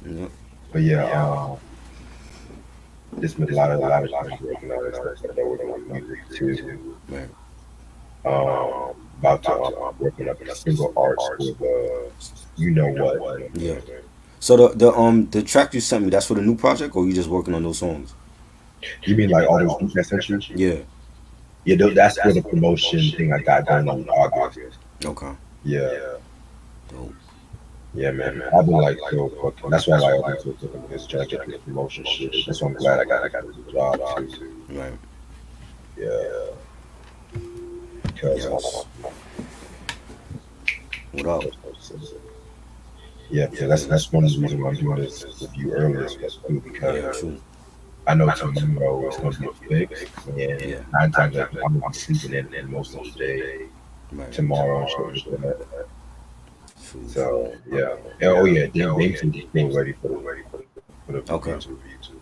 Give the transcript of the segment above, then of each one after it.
Yeah. But yeah, just been a lot of shit working on and stuff like that, working on music too. Right. About to working up a single arts for the you know what, you know what Yeah. I'm saying? So the track you sent me, that's for the new project, or you just working on those songs? You mean like all those beats I sent you? Yeah. Yeah, that's for the promotion thing I got going on in August. Okay. Yeah, Dope. yeah, man. I've been like so fucking. That's why like I've been so fucking busy trying to get this promotion shit. That's why I'm glad I got this job too. Right. Yeah, because Yes. What up? yeah, because that's one of the reasons why I'm doing this with you earlier, stuff too, because Yeah. True. I know tomorrow it's gonna get fixed, and Yeah. 9 times out of 10, I'm gonna be sleeping in most of the day Right. tomorrow and shit like that. True. True. So yeah. Oh yeah, Dame said he's still ready for the Okay. review too.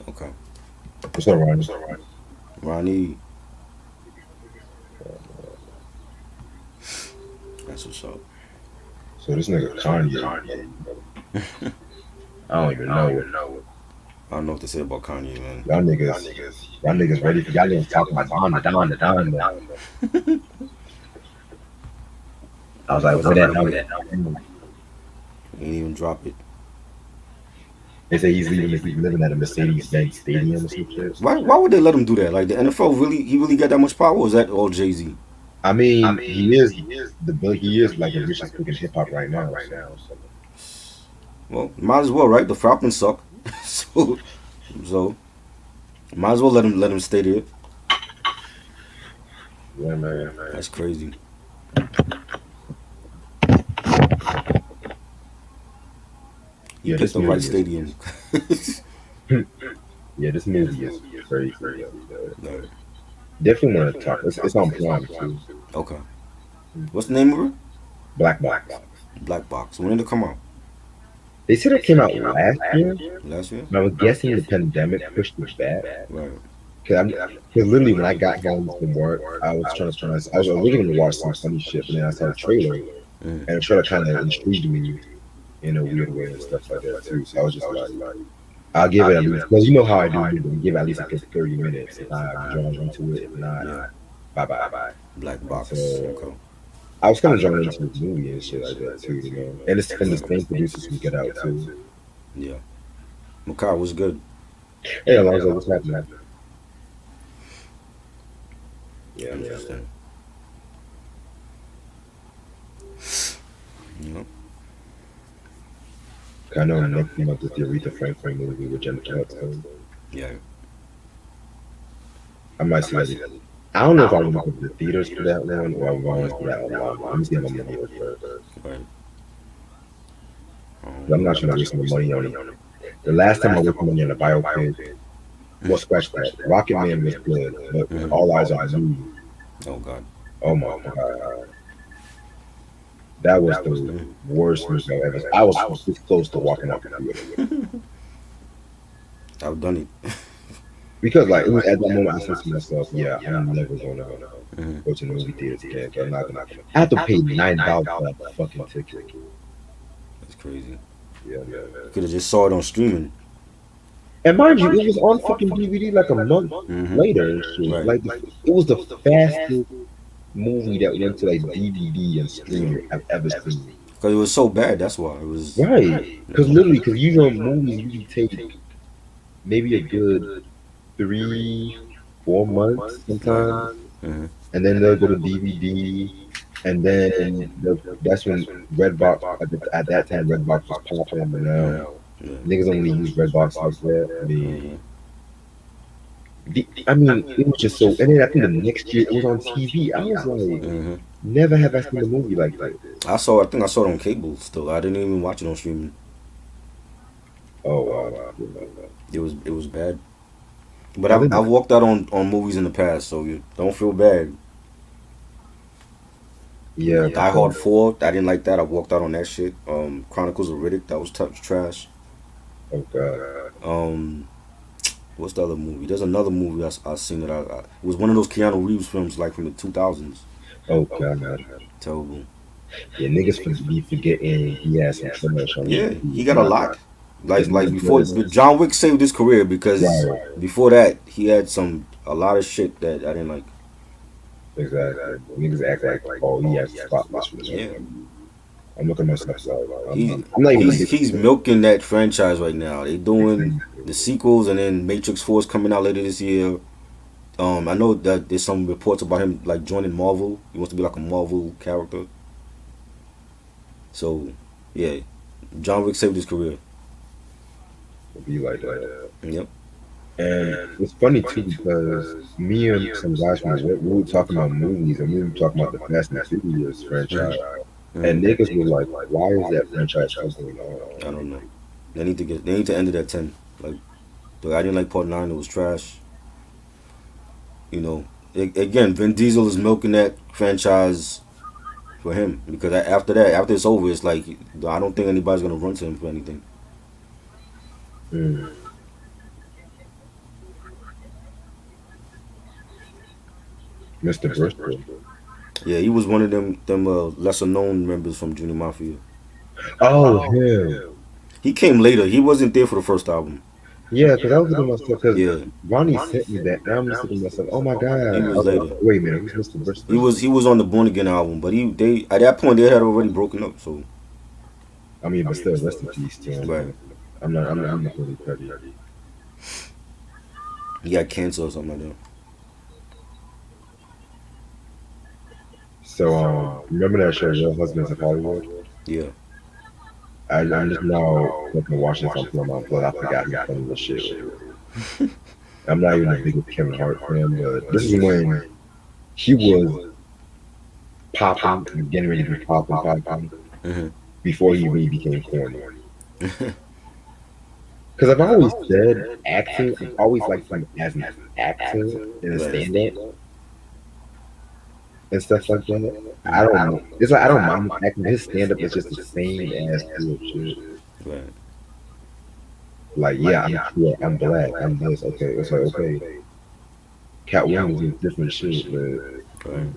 Okay. What's up, Ronnie? Ronnie, that's what's up. So this nigga Kanye, I don't even know what I don't know what to say about Kanye, man. y'all niggas, y'all niggas ready for y'all niggas talking about Don. I was like, where that number? He ain't even drop it. They say he's living at a Mercedes-Benz stadium or some shit. Why would they let him do that? Like the NFL really he really got that much power? Or is that all Jay Z? I mean, he is like the richest freaking hip hop right now. So Well, might as well, right? The Falcons suck, so so might as well let him stay there. yeah, man. That's crazy. He Yeah, picked this the right movie is stadium. yeah, this movie is crazy. No. Definitely want to talk. It's on Prime too. Okay. What's the name of it? Black Box. Black Box. When did it come out? They said it came out last year, Last year? but I was guessing the pandemic pushed it back. Right. Cause literally when I got home from work, I was trying to find. I was originally gonna watch some funny shit, but then I saw the trailer, Mm. and the trailer kind of intrigued me in a weird way and stuff like that too. So I was just like, I'll give it at least because you know how I do. Give it at least a good 30 minutes if I'm drawn into it. If not, Yeah. bye bye. Black So Box. Okay. I was kind of drawn into the movie and shit like that too, you know. And it's from the same producers who Get Out too. Yeah. Makai was good. Hey Alonzo, what's happening? Yeah, man. Interesting. Yeah. I know next month is the Aretha Franklin movie with Jennifer Hudson. Yeah. I might see that. I don't know if I want to go to the theaters for that one or I want to see that online. Let me see how my money is first. Right. 'Cause I'm not trying to waste my money on it. The last time I wasted money on a biopic, well, scratch that. Rocket Man was good, but Mhm. All Eyes on Me, Oh God. oh my god, that was the worst movie I've ever. I was this close to walking out the theater I've done it. because, like, it was at that moment I said to myself, "Yeah, I'm never gonna Mhm. go to the movie theaters again. 'Cause I'm not gonna. I have to pay $9 for that fucking ticket." That's crazy. Yeah, man. You could have just saw it on streaming. And mind you, it was on fucking DVD like a month Mm-hmm. later and shit. Right. Like, it was the fastest movie that went to like DVD and Yeah. streaming I've ever seen. Because it was so bad. That's why it was. Right. Because literally, because you know, movies usually take maybe a good 3, 4 months Right. sometimes, Mm-hmm. and then they'll go to DVD, and then that's when Redbox at that time Redbox was popping, but now Yeah. niggas don't really use Redbox like that. Mm-hmm. I mean, it was just so. And then I think the next year it was on TV. I was like, Mm-hmm. never have I seen a movie like this. I think I saw it on cable. Still, I didn't even watch it on streaming. Oh wow. It was bad. But I I've think walked out on movies in the past, so you don't feel bad. yeah, Die Hard 4, I didn't like that. I walked out on that shit. Chronicles of Riddick, that was trash. oh god. Um, what's the other movie? There's another movie I seen that it was one of those Keanu Reeves films like from the 2000s. Oh god. Terrible. Yeah, niggas be forgetting he has some trash on his Yeah, movie. he got a lot. It's like not before, just John Wick saved his career because right. before that he had a lot of shit that I didn't like. Exactly. Niggas act like, oh, he has a spotless for the next Yeah, movie. I'm looking at myself like, he I'm not even a big he's fan. milking that franchise right now. They doing Exactly. the sequels and then Matrix 4 is coming out later this year. I know that there's some reports about him like joining Marvel. He wants to be like a Marvel character. So, yeah, John Wick saved his career. It'd be like that. Yep. And it's funny too because me and some guys from the work, we were talking about movies and we were talking about the Fast and Furious franchise. Mhm. And niggas were like, why is that franchise still going I on? don't know. They need to end it at 10. Like, I didn't like part 9. It was trash. You know. Again, Vin Diesel is milking that franchise for him because after that, after it's over, it's like I don't think anybody's gonna run to him for anything. Mm, Mr. Bristol. Yeah, he was one of them lesser known members from Junior Mafia. Oh, him. He came later. He wasn't there for the first album. Yeah, because I was looking at myself, because Yeah, Ronnie sent me that, and I'm just thinking to myself, oh my God. he I was was like, later. wait a minute, who's Mr. Bristol? He was on the Born Again album, but they at that point they had already broken up. So I mean, but still, rest in peace to him. right, I'm not really petty. he had cancer or something like that. So, remember that show, Real Husbands of Hollywood? Yeah, I'm just now fucking watching something on my blood. I forgot who funny this shit was. I'm not even the biggest Kevin Hart fan, but this is when he was popping, getting ready to be popping, hmm before he really became corny. Because I've always said acting, I've always liked him as an actor and a right, stand-up and stuff like that. I don't know. It's like I don't mind his acting, but his stand-up is just the same as bullshit. right. Like, yeah, I'm queer, I'm black, I'm this. Okay, it's like, okay, Cat Williams is different shit, but Right.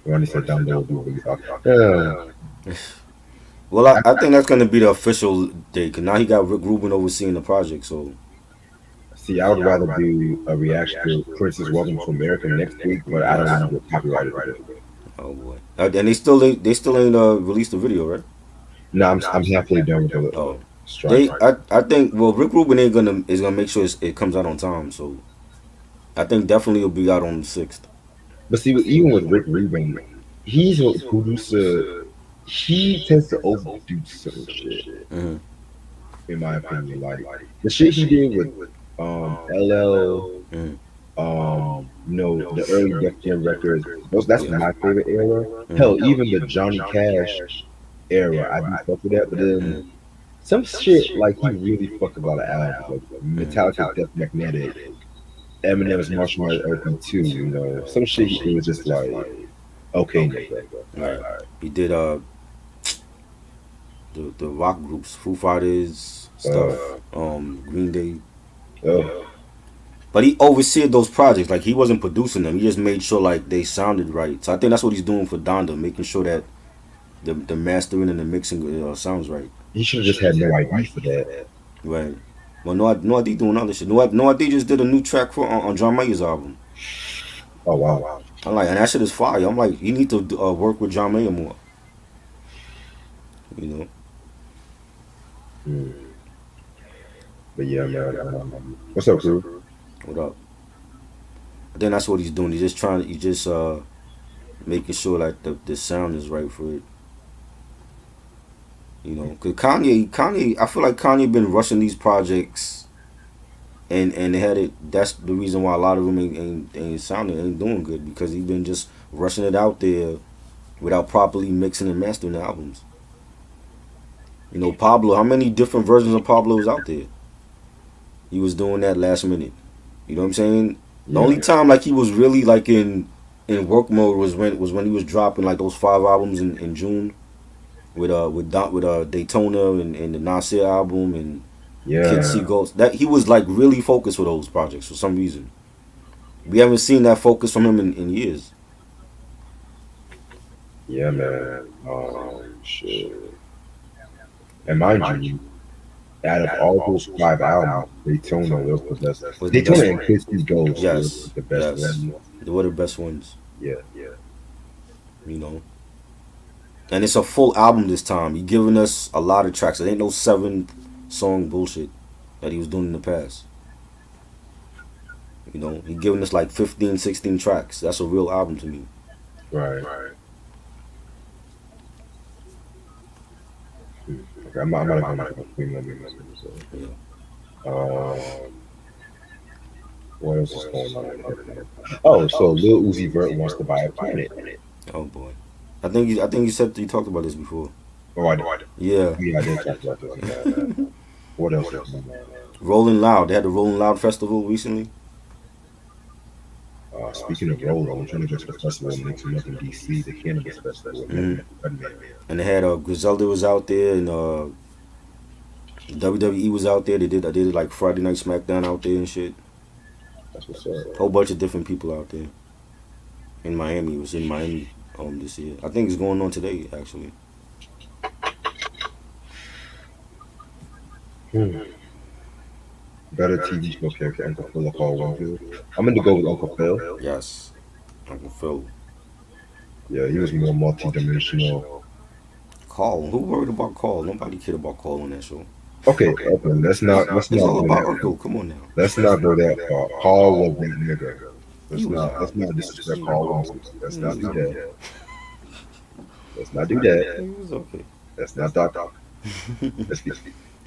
Ronnie said down there will be really hard. Yeah, Well, I think that's gonna be the official date. Cause now he got Rick Rubin overseeing the project. So see, I would rather do a reaction to Prince's Welcome to America next week, but I don't want to get copyrighted because of it. oh boy, and they still ain't released the video, right? No, I'm halfway done with the Oh, strike. I think well Rick Rubin is gonna make sure it comes out on time. So I think definitely it'll be out on the 6th. But see, even with Rick Rubin, he's a producer. He tends to overdo certain shit, Hmm. in my opinion. Like the shit he did with LL, Hmm. the early Def Jam records. That's Yeah. my favorite era. Hmm. Hell, even the Johnny Cash era, I do fuck with that. But then Hmm. some shit like he really fucked a lot of albums, like Hmm. Metallica's Death Magnetic, Eminem's Marshall Mathers LP 2. Some shit it was just like, okay, nigga. All Right. right. He did the rock groups, Foo Fighters Uh, stuff, Green Day. uh, But he overseed those projects. Like he wasn't producing them. He just made sure like they sounded right. So I think that's what he's doing for Donda, making sure that the mastering and the mixing sounds right. he should have just had no ID for that. Right. Well, no ID doing other shit. No ID just did a new track for on John Mayer's album. Oh wow. I'm like, and that shit is fire. I'm like, you need to work with John Mayer more. You know. Mm. But yeah, man. What's up, crew? What up? I think that's what he's doing. He's just making sure like the sound is right for it. You know, cause Kanye, I feel like Kanye been rushing these projects, and they had it. That's the reason why a lot of them ain't sounding, ain't doing good because he been just rushing it out there without properly mixing and mastering the albums. You know, Pablo, how many different versions of Pablo is out there? He was doing that last minute. You know what I'm saying? The Yeah. only time like he was really like in work mode was when he was dropping like those 5 albums in June with Daytona and the Nasir album and Kid Yeah. Seagulls. That he was like really focused for those projects for some reason. We haven't seen that focus from him in years. Yeah, man. Shit. And mind you, out of all those 5 albums, Daytona was the best. Was the Daytona best and one. Kids See Ghost were Yes, the best yes. ones. They were the best ones. Yeah. You know. And it's a full album this time. He giving us a lot of tracks. It ain't no 7 song bullshit that he was doing in the past. You know, he giving us like 15, 16 tracks. That's a real album to me. Right. Okay, I'm not gonna go premium music. So, Yeah. um, what else is going on? Oh, so Lil Uzi Vert wants to buy a planet. Oh boy. I think you said you talked about this before. Oh, Yeah. yeah, I did talk about this. What else is going on? Rolling Loud. They had the Rolling Loud festival recently. Speaking of Rolo, I'm trying to go to the festival next month in DC, the Cannabis Festival with Hmm. Redman. And they had Griselda was out there and WWE was out there. They did like Friday Night SmackDown out there and shit. That's what's up. Whole bunch of different people out there in Miami. It was in Miami this year. I think it's going on today actually. Hmm. Better TV show character, Uncle Phil or Paul Winfield. I'm going to go with Uncle Phil. Yes, Uncle Phil. Yeah, he was more multi-dimensional. Carl. Who worried about Carl? Nobody cared about Carl on that show. Okay, okay, let's It's not all go about that Uncle. far. Come on now. Let's not go that far. Paul was that nigga. He was. Let's not disrespect He, Paul Winfield. Let's he not was. do that. Let's not do that. He was okay. Let's not talk. Let's be.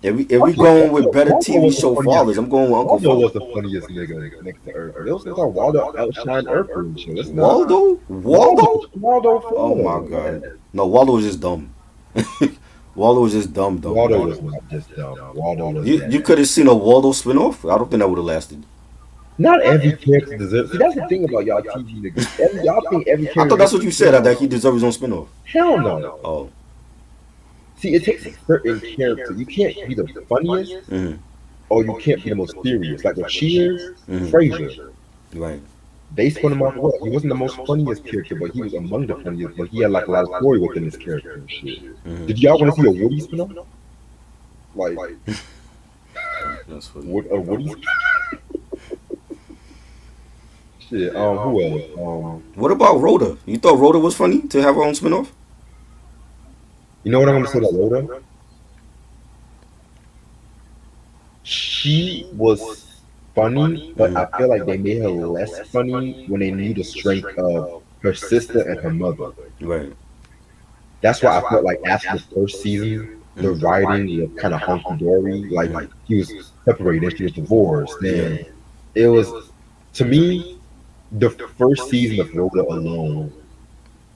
If we going with better Waldo TV was the show funniest. fathers, I'm going with Uncle Waldo Phil. was the funniest nigga next to Earth. There was no time Waldo outshined Earth and shit. Let's not. Waldo? Waldo? Waldo Oh my Florida, god. man. No, Waldo was just dumb. Waldo was just dumb, dumb. Waldo was not just dumb. Waldo was You could have seen a Waldo spinoff. I don't think that would have lasted. not every character deserves. See, that's the thing about y'all TV niggas. Y'all think every I thought character. that's what you said. That he deserved his own spinoff. Hell no. Oh. See, it takes a certain character. You can't be the funniest, Hmm. or you can't be the most serious. Like with Cheers, Hmm. Frasier. Right. They spun him off well. He wasn't the most funniest character, but he was among the funniest. But he had like a lot of story within his character and shit. Hmm. Did y'all want to see a Woody spin-off? Like That's funny. a Woody? Shit. Who else? What about Rhoda? You thought Rhoda was funny to have her own spinoff? You know what I'm gonna say about Rhoda? She was funny, but I feel like they made her less funny when they knew the strength of her sister and her mother. Right. That's why I felt like after the first season, the Mhm. writing was kind of hunky dory. Like he was separated, she was divorced. Then it was, to me, the first season of Rhoda alone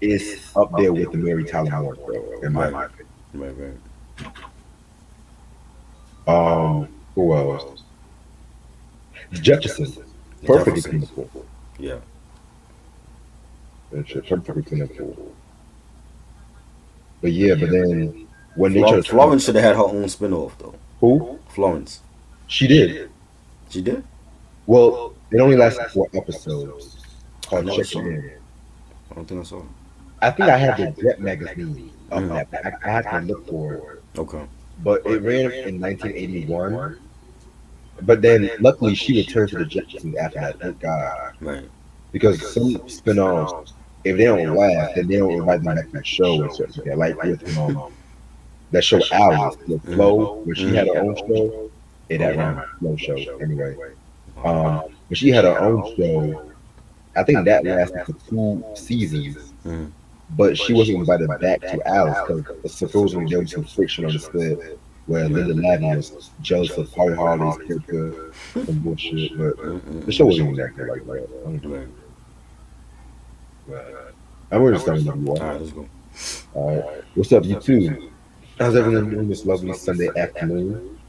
is up there with the Mary Tyler Moore show, in my Right. opinion. Right. Right. Who else? The Jeffersons, The perfect Jeffersons. example. Yeah. And shit, perfect example. But yeah, but then when they tried to Florence should have had her own spinoff though. who Florence. she did. She did? Well, it only lasted 4 episodes. I Called never Check saw It it. In. I don't think I saw it. I think I had the Jet magazine up Mm. that. I had to look for it, Okay. but it ran in 1981. But then, luckily, she returned to the Jeffersons after that. Thank God, Right. because some spin-offs, if they don't last, then they don't invite them back to the show and stuff like that. Like with that show Alice, the Flow, where she had her own show. That ran Flow show anyway. But she had her own show. I think that lasted for 2 seasons. Mm. But she wasn't invited back to Alice because supposedly there was some friction on the set where Linda Lavin was jealous of Holly Harley's character and bullshit. But the show wasn't even that good like that. Right. I'm really starting to All watch. right, let's go. Alright. What's up, YouTube? How's everyone doing this lovely Sunday afternoon?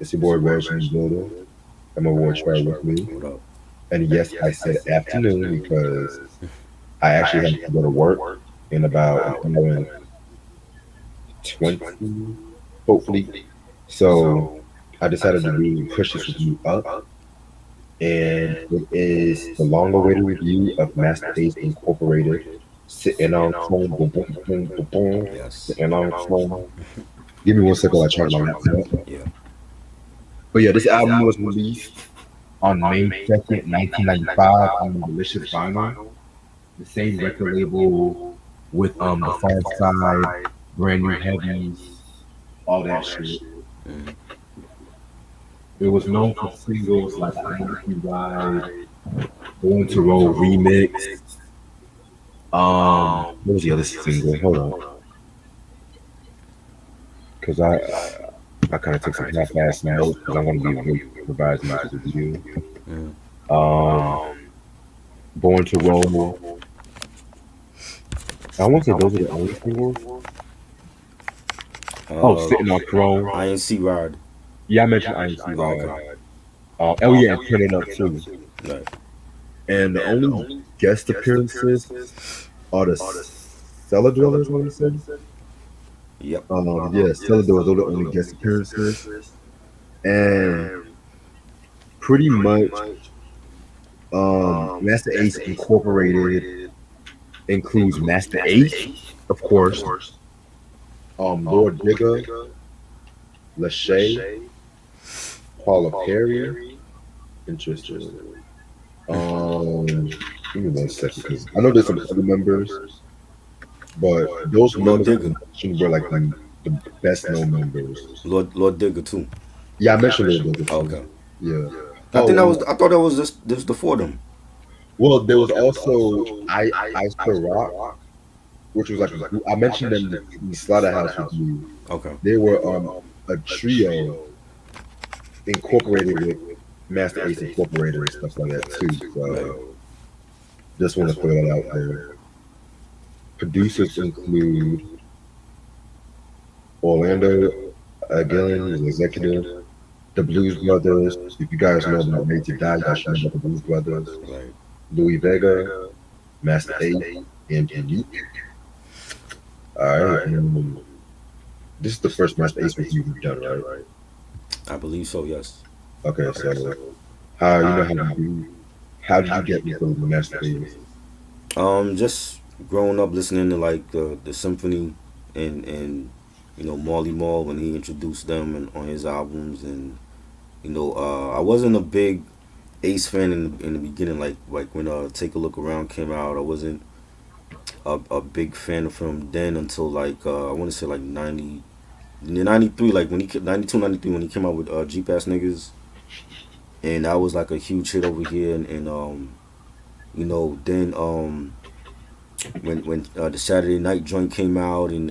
It's your boy Reg from the building. I'm a boy Trey with me. What up? And yes, I said afternoon because I actually have to go to work in about an hour and 20, hopefully. So I decided to push this review up. And it is the long awaited review of Master Ace Incorporated. Sitting on phone, boom, boom, boom, boom, boom. Yes. Sitting on phone. Give me one second while I charge my laptop. Yeah. But yeah, this album was released on May 2nd, 1995 on Delicious Vinyl, the same record label with the Far Side, Brand New Heavies, all that shit. Mm. It was known for singles like I Wanna Be Ride, Born to Roll Remix. What was the other single? Hold on, because I kind of took some half-ass notes because I'm going to be revising this review. Mm. Um, Born to Roll. I want to say those are the only singles. Oh, Uh, Sitting on Throne. INC Ride. Yeah, I mentioned INC Oh, Ride. okay. Oh yeah, and Turn It Up too. Right. And the only guest appearances are the Cellar Dwellers. I want to say. Yep. Yeah, Cellar Dwellers are the only guest appearances, and pretty much, Master Ace Incorporated includes Master Ace, of course, Lord Digger, Lachey, Paula Perry. Interesting. Give me one second, because I know there's some other members, but those Lord members I Digger. mentioned were like the best known members. Lord Digger too. Yeah, I mentioned Lord Digger Oh, too. okay. Yeah. I think that was. Oh, I thought that was just the four of them. well, there was also I Still Rock, which was like a group. I mentioned them in the Slaughterhouse review. Okay. They were a trio incorporated with Master Ace Incorporated and stuff like that too. Right. So just want to throw that out there. Producers include Orlando Gillen, is executive. The Blues Brothers. If you guys know about Made to Die, y'all should know about the Blues Brothers. Right. Louis Vega, Master Ace, and Unique. All right. This is the first Master Ace review we've done, right? I believe so. Yes. Okay, so how did you get into the Master Ace? Just growing up listening to like the symphony and Marley Marl when he introduced them and on his albums and I wasn't a big Ace fan in the beginning like when Take a Look Around came out. I wasn't a big fan of him then until like I want to say like 93, like when he 92 93 when he came out with Jeep Ass Niggas, and that was like a huge hit over here and then when the Saturday Night joint came out and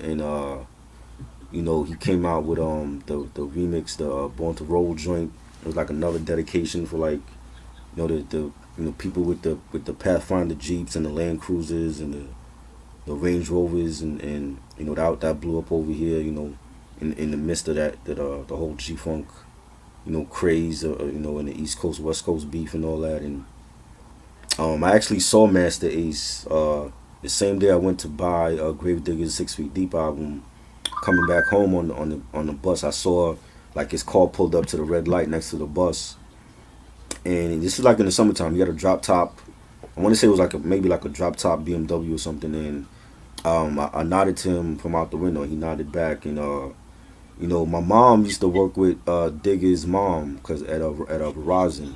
he came out with the remix, the Born to Roll joint. It was like another dedication for like the people with the Pathfinder Jeeps and the Land Cruisers and the Range Rovers and that blew up over here, in the midst of that the whole G Funk craze, in the East Coast West Coast beef and all that. And I actually saw Master Ace the same day I went to buy Gravedigger's 6 Feet Deep album. Coming back home on the bus, I saw like his car pulled up to the red light next to the bus, and this is like in the summertime. He had a drop top. I want to say it was like maybe like a drop top BMW or something. And I nodded to him from out the window. He nodded back, and my mom used to work with Digger's mom because at a Verizon,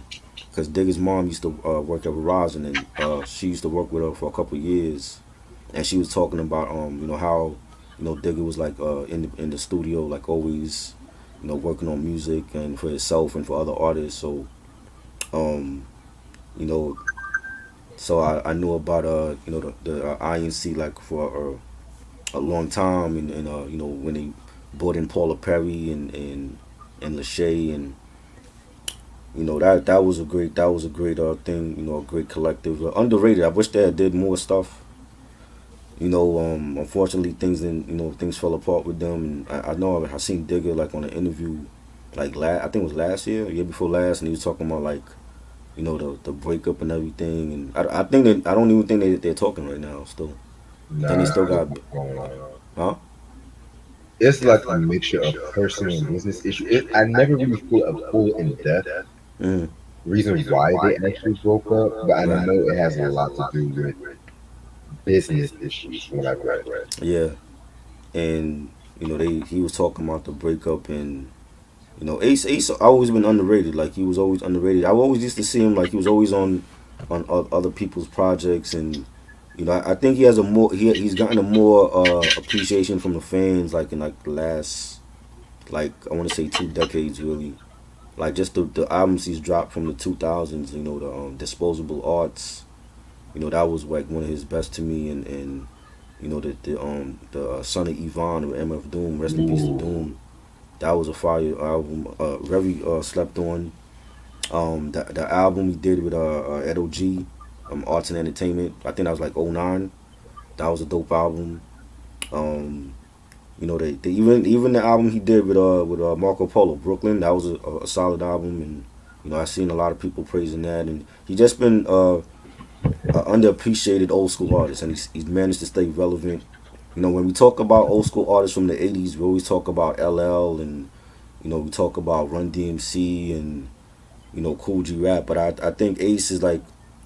because Digger's mom used to work at Verizon, and she used to work with her for a couple years, and she was talking about how Digger was like in the studio like always working on music and for himself and for other artists. So um you know so I knew about the INC like for a long time, and when they brought in Paula Perry and Lachey, and that was a great thing, a great collective, underrated. I wish they had did more stuff. Unfortunately, things fell apart with them, and I know I seen Digger like on an interview, like I think it was last year before last, and he was talking about like, the breakup and everything, and I think I don't even think they're talking right now. Still, I think they Nah, still it's got, not going on. huh? It's like a mixture of personal and business issues. I never really feel a full in depth Mm, reason why they actually broke up, but I right. know it has a lot to do with business issues from what I've read. Yeah, and he was talking about the breakup, and Ace always been underrated. Like he was always underrated. I always used to see him like he was always on other people's projects, and I think he has a more he's gotten a more appreciation from the fans like in like the last, like I want to say 2 decades really. Like just the albums he's dropped from the 2000s, the Disposable Arts, that was like one of his best to me, and the Son of Yvonne with MF Doom, rest in peace to Ooh, Doom. That was a fire album, very slept on. The album he did with Ed OG, Arts and Entertainment. I think that was like '09. That was a dope album. Um, even the album he did with Marco Polo, Brooklyn. That was a solid album, and I've seen a lot of people praising that. And he just been underappreciated old school artist, and he's managed to stay relevant. When we talk about old school artists from the '80s, we always talk about LL, and we talk about Run DMC and Cool G Rap. But I think Ace is like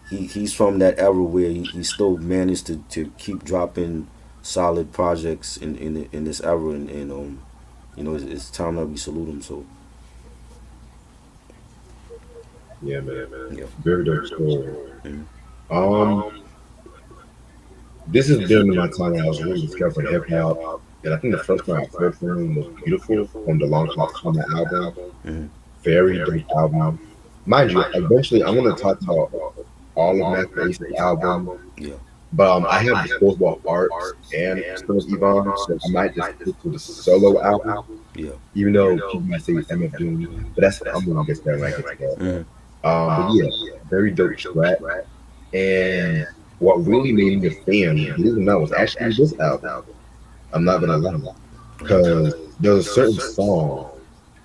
he's from that era where he still managed to keep dropping solid projects in this era, and it's time that we salute him. So yeah, man. yeah. Very dope story. Mhm. Um, this is during my time when I was really discovering hip hop, and I think the first time I heard from him was "Beautiful" from the Long Shot Summer album. Mhm. Very dope album. Mind you, eventually I'm gonna talk about all of Master Ace's album, Yeah. but I have Disposable Arts and Son of Yvonne, so I might just stick to the solo album, Yeah. even though people might say MF Doom, but that's I'm gonna get there when I get to that. Mhm. But yeah, very dope track. And what really made me a fan, believe it or not, was actually this album. I'm not gonna lie, because there's a certain song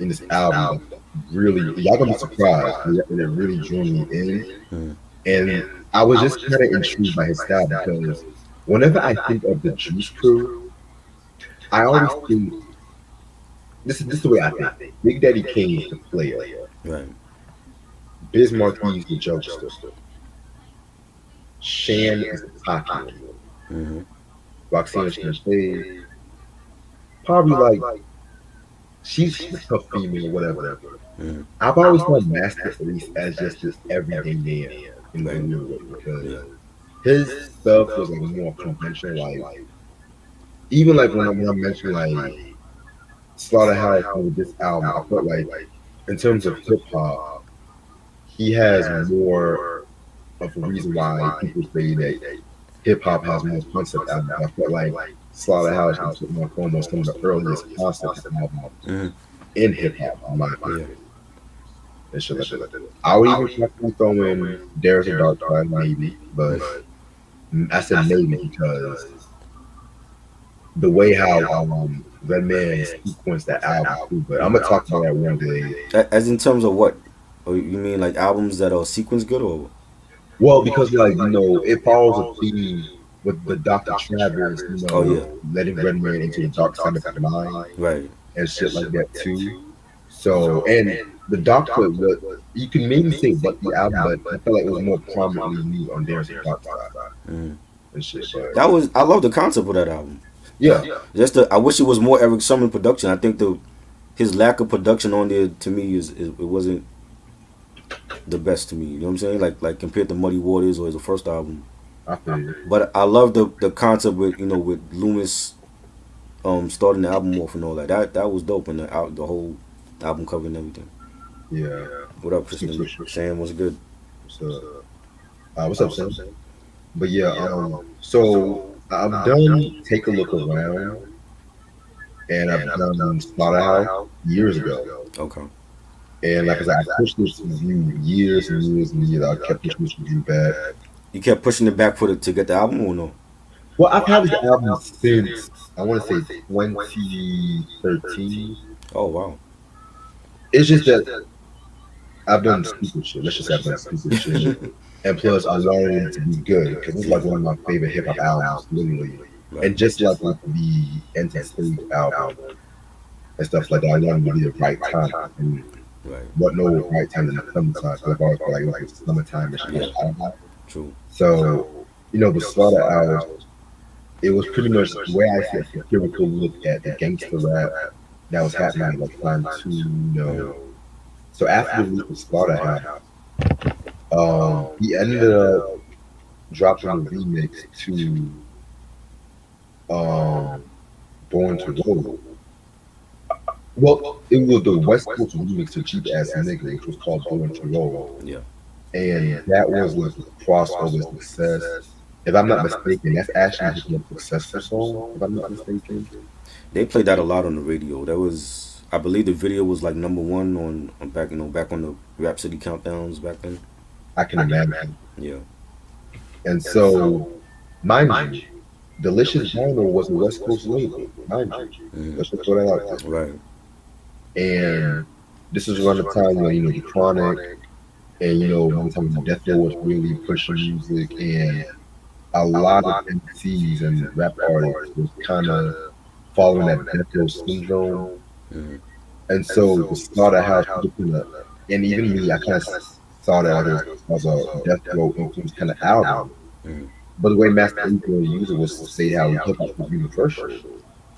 in this album that really y'all gonna be surprised, and it really drew me in. Mhm. And I was just kind of intrigued by his style because whenever I think of the Juice Crew, I always think this is the way I think. Big Daddy Kane is the player, Right. Biz Markie is the jokester, Shan is the cocky one, Mhm. Roxanne Shante probably like she's a tough female, whatever. Mhm. I've always thought Master Ace as just this everyday man in the Right. real way because Yeah. his stuff was like more conventional. Like even like when I mentioned like Slaughterhouse with this album, I felt like in terms of hip hop, he has more of a reason why people say that hip hop has more concept albums. I felt like Slaughterhouse was more foremost some of the earliest concept albums Mhm. in hip hop, in my Yeah. opinion. And shit like that. I would even possibly throw in There's a Dark Side, maybe, but I said maybe because the way how Redman sequenced that album too. But I'm gonna talk about that one day. As in terms of what? Oh, you mean like albums that are sequence good or? Well, because like it follows a theme with the Dr. Travis, Oh yeah. letting Redman into the dark side of his mind Right. and shit like that too. So and the Doctor, you can maybe say what the album, but I feel like it was more prominently used on There's a Dark Side Mhm. and shit. But I love the concept of that album. yeah, I wish it was more Eric Sermon production. I think his lack of production on there to me is it wasn't the best to me. You know what I'm saying? Like compared to Muddy Waters or his first album. I feel you. But I love the concept with with Loomis starting the album off and all that. That was dope, and the whole album cover and everything. Yeah. What up, Kristen? Sam was good. So, what's up, Sam? But yeah, so I've done Take a Look Around and I've done Slaughterhouse years ago. Okay. And like I said, I pushed this review years and years and years. I kept pushing this review back. You kept pushing it back to get the album or no? Well, I've had this album since I want to say 2013. Oh wow. It's just that I've done stupid shit. Let's just say I've done stupid shit. And plus, I wanted it to be good because it's like one of my favorite hip hop albums, literally. Right. And just like with the Enter Stage album and stuff like that, I wanted it to be the right time. And Right. what no right time in the summertime. Because I've always felt like it's summertime and shit. True. So, with Slaughterhouse, it was pretty much the way I see a satirical look at the gangster rap that was happening at that time too. So after the release of Slaughterhouse, he ended up dropping a remix to um Born to Roll. Well, it was the West Coast remix to Cheap Ass Nigga, which was called Born to Roll. Yeah. And that was like a crossover success. If I'm not mistaken, that's actually his most successful song, if I'm not mistaken. They played that a lot on the radio. That was, I believe, the video was like number one on back, back on the Rap City countdowns back then. I can imagine. Yeah. And so, mind you, Delicious Vinyl was a West Coast label, mind you. Hmm. Let's just throw that out there. Right. And this was around the time when, the Chronic and, one time when Death Row was really pushing music, and a lot of MCs and rap artists was kind of following that Death Row syndrome. Hmm. And so the Slaughterhouse, and even me, I kind of saw that as a Death Row influence kind of album. Hmm. But the way Master Ace was use it was to say how hip hop was universal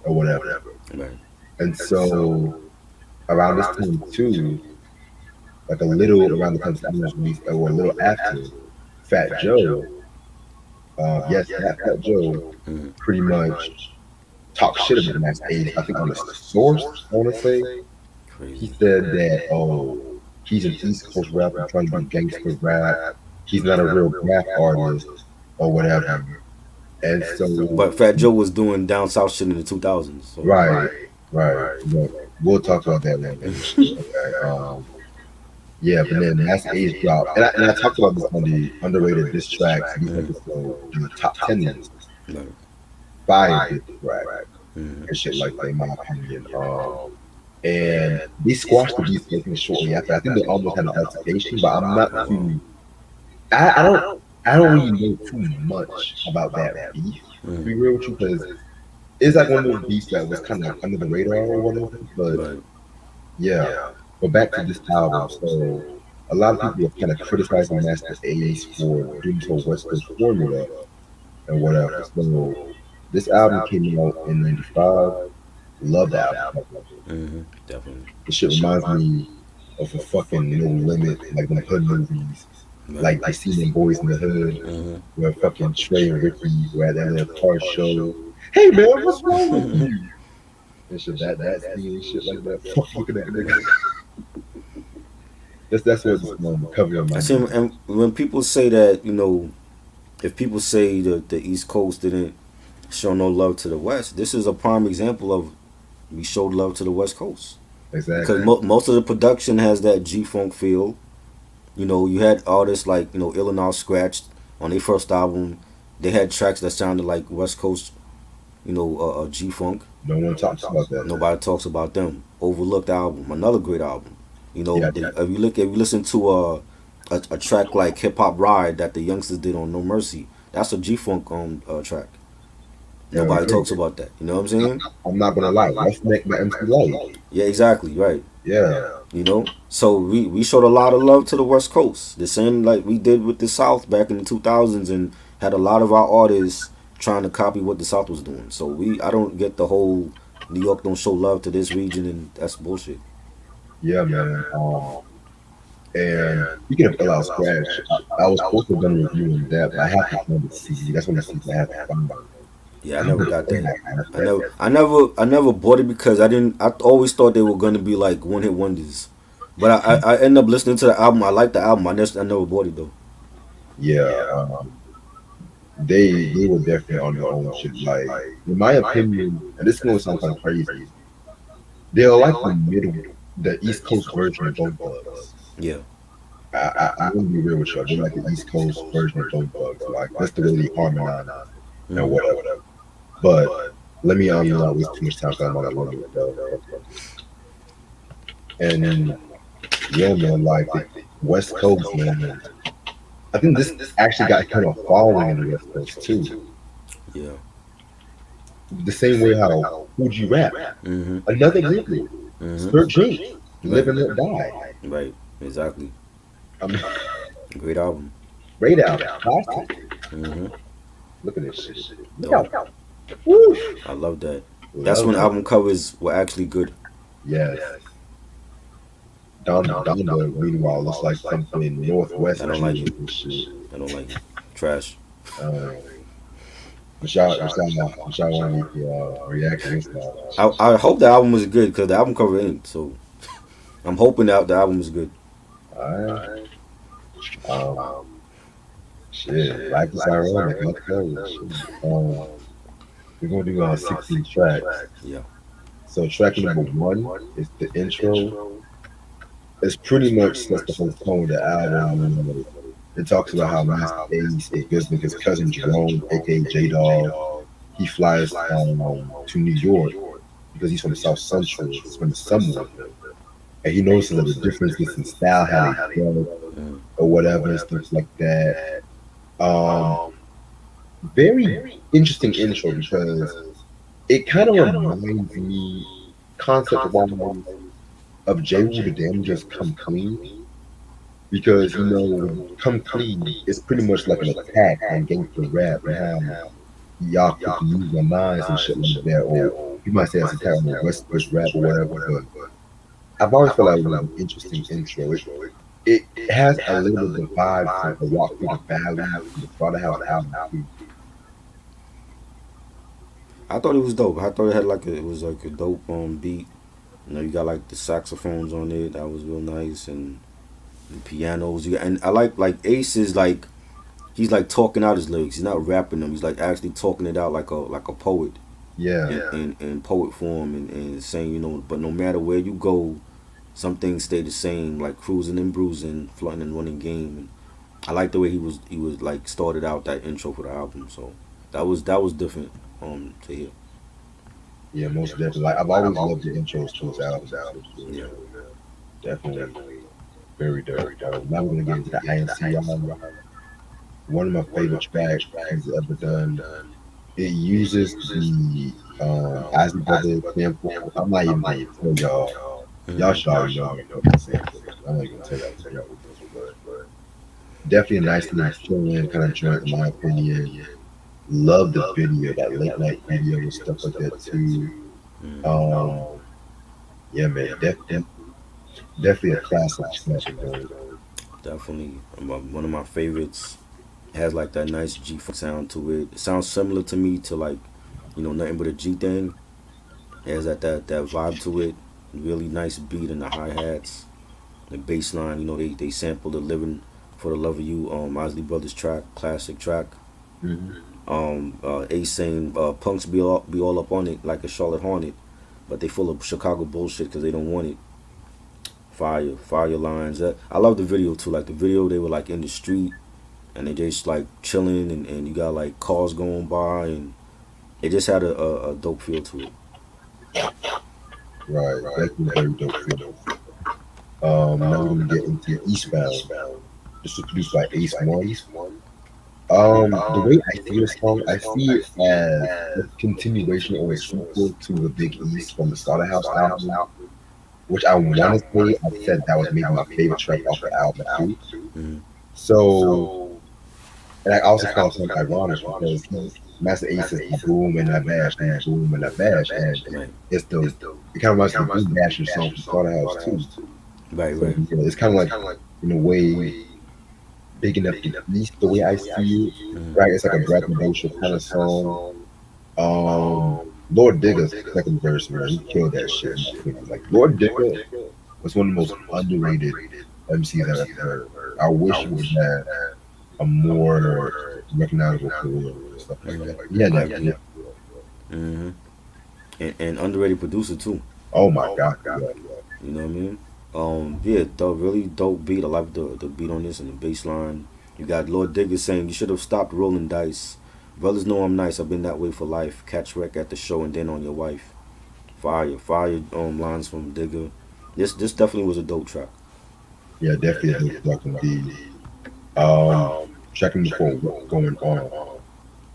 or whatever. Right. And so around this time too, like a little around the time this album was released, or a little after, Fat Joe, yes, that Fat Joe, Hmm. pretty much talked shit about Master Ace. I think on the source, I want to say, he Crazy. said that, he's an East Coast rapper trying to do gangster rap. He's not a real rap artist or whatever. And so, But Fat Joe was doing down south shit in the 2000s. So. right, right. But we'll talk about that later. Okay. Yeah, but then Master Ace dropped, and I talked about this on the underrated diss tracks, these episodes, in the top 10 list. Right. Fire diss track Hmm. and shit like that, in my opinion. And they squashed the beef I think shortly after. I think they almost had an altercation, but I'm not too. I don't really know too much about that beef. To be Hmm. real with you, because it's like one of those beefs that was kind of like under the radar or whatever. But Right. yeah, but back to this album. So a lot of people are kind of criticizing Master Ace for doing so West Coast formula and whatever. So this album came out in '95. Love the album. Hmm. Definitely. This shit reminds me of a fucking No Limit, like them hood movies. Right. Like I see them boys in the hood Hmm. where fucking Trey and Ricky were at that little car show. Hey man, what's wrong with you? And shit, that scene and shit like that. Fuck looking at niggas. That's what this cover of my I see, and when people say that, if people say the East Coast didn't show no love to the West, this is a prime example of we showed love to the West Coast because exactly. most of the production has that G Funk feel. You had artists like Illinois Scratched on their first album. They had tracks that sounded like West Coast, G Funk. No one talks about that. Nobody talks about them. Overlooked album, another great album. Yeah, If you listen to a track like Hip Hop Ride that the youngsters did on No Mercy, that's a G Funk track. yeah, Nobody talks about that. You know what I'm saying? I'm not gonna lie. Let's make my MC Light. Yeah, exactly, right. Yeah, So we showed a lot of love to the West Coast. The same like we did with the South back in the 2000s, and had a lot of our artists trying to copy what the South was doing. So I don't get the whole New York don't show love to this region, and that's bullshit. yeah, man. And speaking of LL Scratch, I was supposed to have done a review in depth. I have to find the CD. That's one of the CDs I have to find. Yeah, I never got that. I never bought it because I didn't. I always thought they were gonna be like one hit wonders, but I ended up listening to the album. I liked the album. I never bought it though. Yeah, they were definitely on their own shit. Like, in my opinion, and this is gonna sound kind of crazy, they're like the East Coast version of Bone Thugs. Yeah. I'm gonna be real with you. They're like the East Coast version of Bone Thugs. Like that's the way they harmonize and Mhm. whatever. But let me not waste too much time because I'm on a little bit though. And yeah, man, like the West Coast, man. I think this actually got kind of following in the West Coast too. Yeah. The same way how Would You Rap? Mhm. Another example. Mhm. Sir Jake, Live and Let Die. Right. Exactly. I mean, Great album. great album. Classic. Mhm. Look at this shit. Look Dope. out. Woo! I love that. That's Love when it. album covers were actually good. Yes. Donda, meanwhile, looks like something Northwest I don't like Jewish it. and shit. I don't like it. Trash. Uh, Rashad wanted me to react to this now. I hope the album was good because the album cover ain't. So I'm hoping that the album is good. Alright. Um, shit. Life is ironic. I'll tell you. Shit. We're gonna do 16 tracks. Yeah. So track number one is the intro. It's pretty much sets the whole tone of the album. It talks about how Master Ace is visiting his cousin Jerome, aka J Dog. He flies to New York because he's from the South Central. He's from the somewhere, and he notices that the differences in style, how they dress Mm. or whatever, and stuff like that. Um, Very interesting intro because it kind of reminds me concept wise of J. Wu the Damages Come Clean because when you come clean, it's pretty much like an attack on gangster rap and how y'all quick to use your minds and shit like that, or you might say it's a attack on the West Coast rap or whatever. But I've always felt like it was an interesting intro. It has a little bit of the vibe from the Walk Through the Valley, the Slaughterhouse album too. I thought it was dope. I thought it had like it was like a dope beat. You know, you got like the saxophones on it. That was real nice, and the pianos. And I like Ace is like he's like talking out his lyrics. He's not rapping them. He's like actually talking it out like a poet Yeah, in poet form and saying But no matter where you go, some things stay the same. Like cruising and bruising, flooding and running game. And I like the way he was like started out that intro for the album. So that was different to hear. yeah, most definitely. Like I've always loved the intros to his albums. Yeah. Definitely very dope. Now we're gonna get into the INC album. One of my favorite tracks he's ever done. It uses the Isley Brothers sample. I'm not even gonna tell y'all. Y'all Hmm. should already know what the sample is. I'm not even gonna tell y'all what it is, but definitely a nice little chilling kind of joint in my opinion. Love the video, that late night video and stuff like that too. Hmm. Um, yeah, man, definitely a classic track, man. Definitely one of my favorites. It has like that nice G funk sound to it. It sounds similar to me to like nothing but a G thing. It has that vibe to it. Really nice beat in the hi hats. The bass line, they sampled the Living for the Love of You, Isley Brothers track, classic track. Mhm. Ace saying punks be all up on it like a Charlotte Hornet, but they full of Chicago bullshit because they don't want it. Fire lines. I love the video too. Like the video, they were like in the street and they just like chilling and you got like cars going by and it just had a dope feel to it. Right, definitely very dope feel. Now we're gonna get into Eastbound. This was produced by Ace One. The way I see this song, I see it as a continuation or a sequel to the Big East from the Slaughterhouse album, which I want to say I said that was maybe my favorite track off the album too. Mm-hmm. So, and I also found something ironic because Master Ace is the boom and that bash and boom and that bash, and Right, it's the it kind of reminds me of the Boom Basher song from Slaughterhouse too. right, So right. yeah, it's kind of like in a way big enough to East the way I see it. Mm-hmm. Right, it's like a braggadocio kind of song. Lord Digger's second verse, man, he killed that shit. In my opinion. Like Lord Digger was one of the most underrated MCs I've ever heard. I wish he would have had a more recognizable career and stuff like that. He had that good. Mm-hmm. And underrated producer too. Oh my god, yeah. You know what I mean? Yeah, the really dope beat. I like the beat on this and the bass line. You got Lord Digger saying you should have stopped rolling dice. Brothers know I'm nice. I've been that way for life. Catch wreck at the show and then on your wife. Fire. Lines from Digger. This definitely was a dope track. Yeah, definitely a dope track indeed. Um, Checking before what's going on.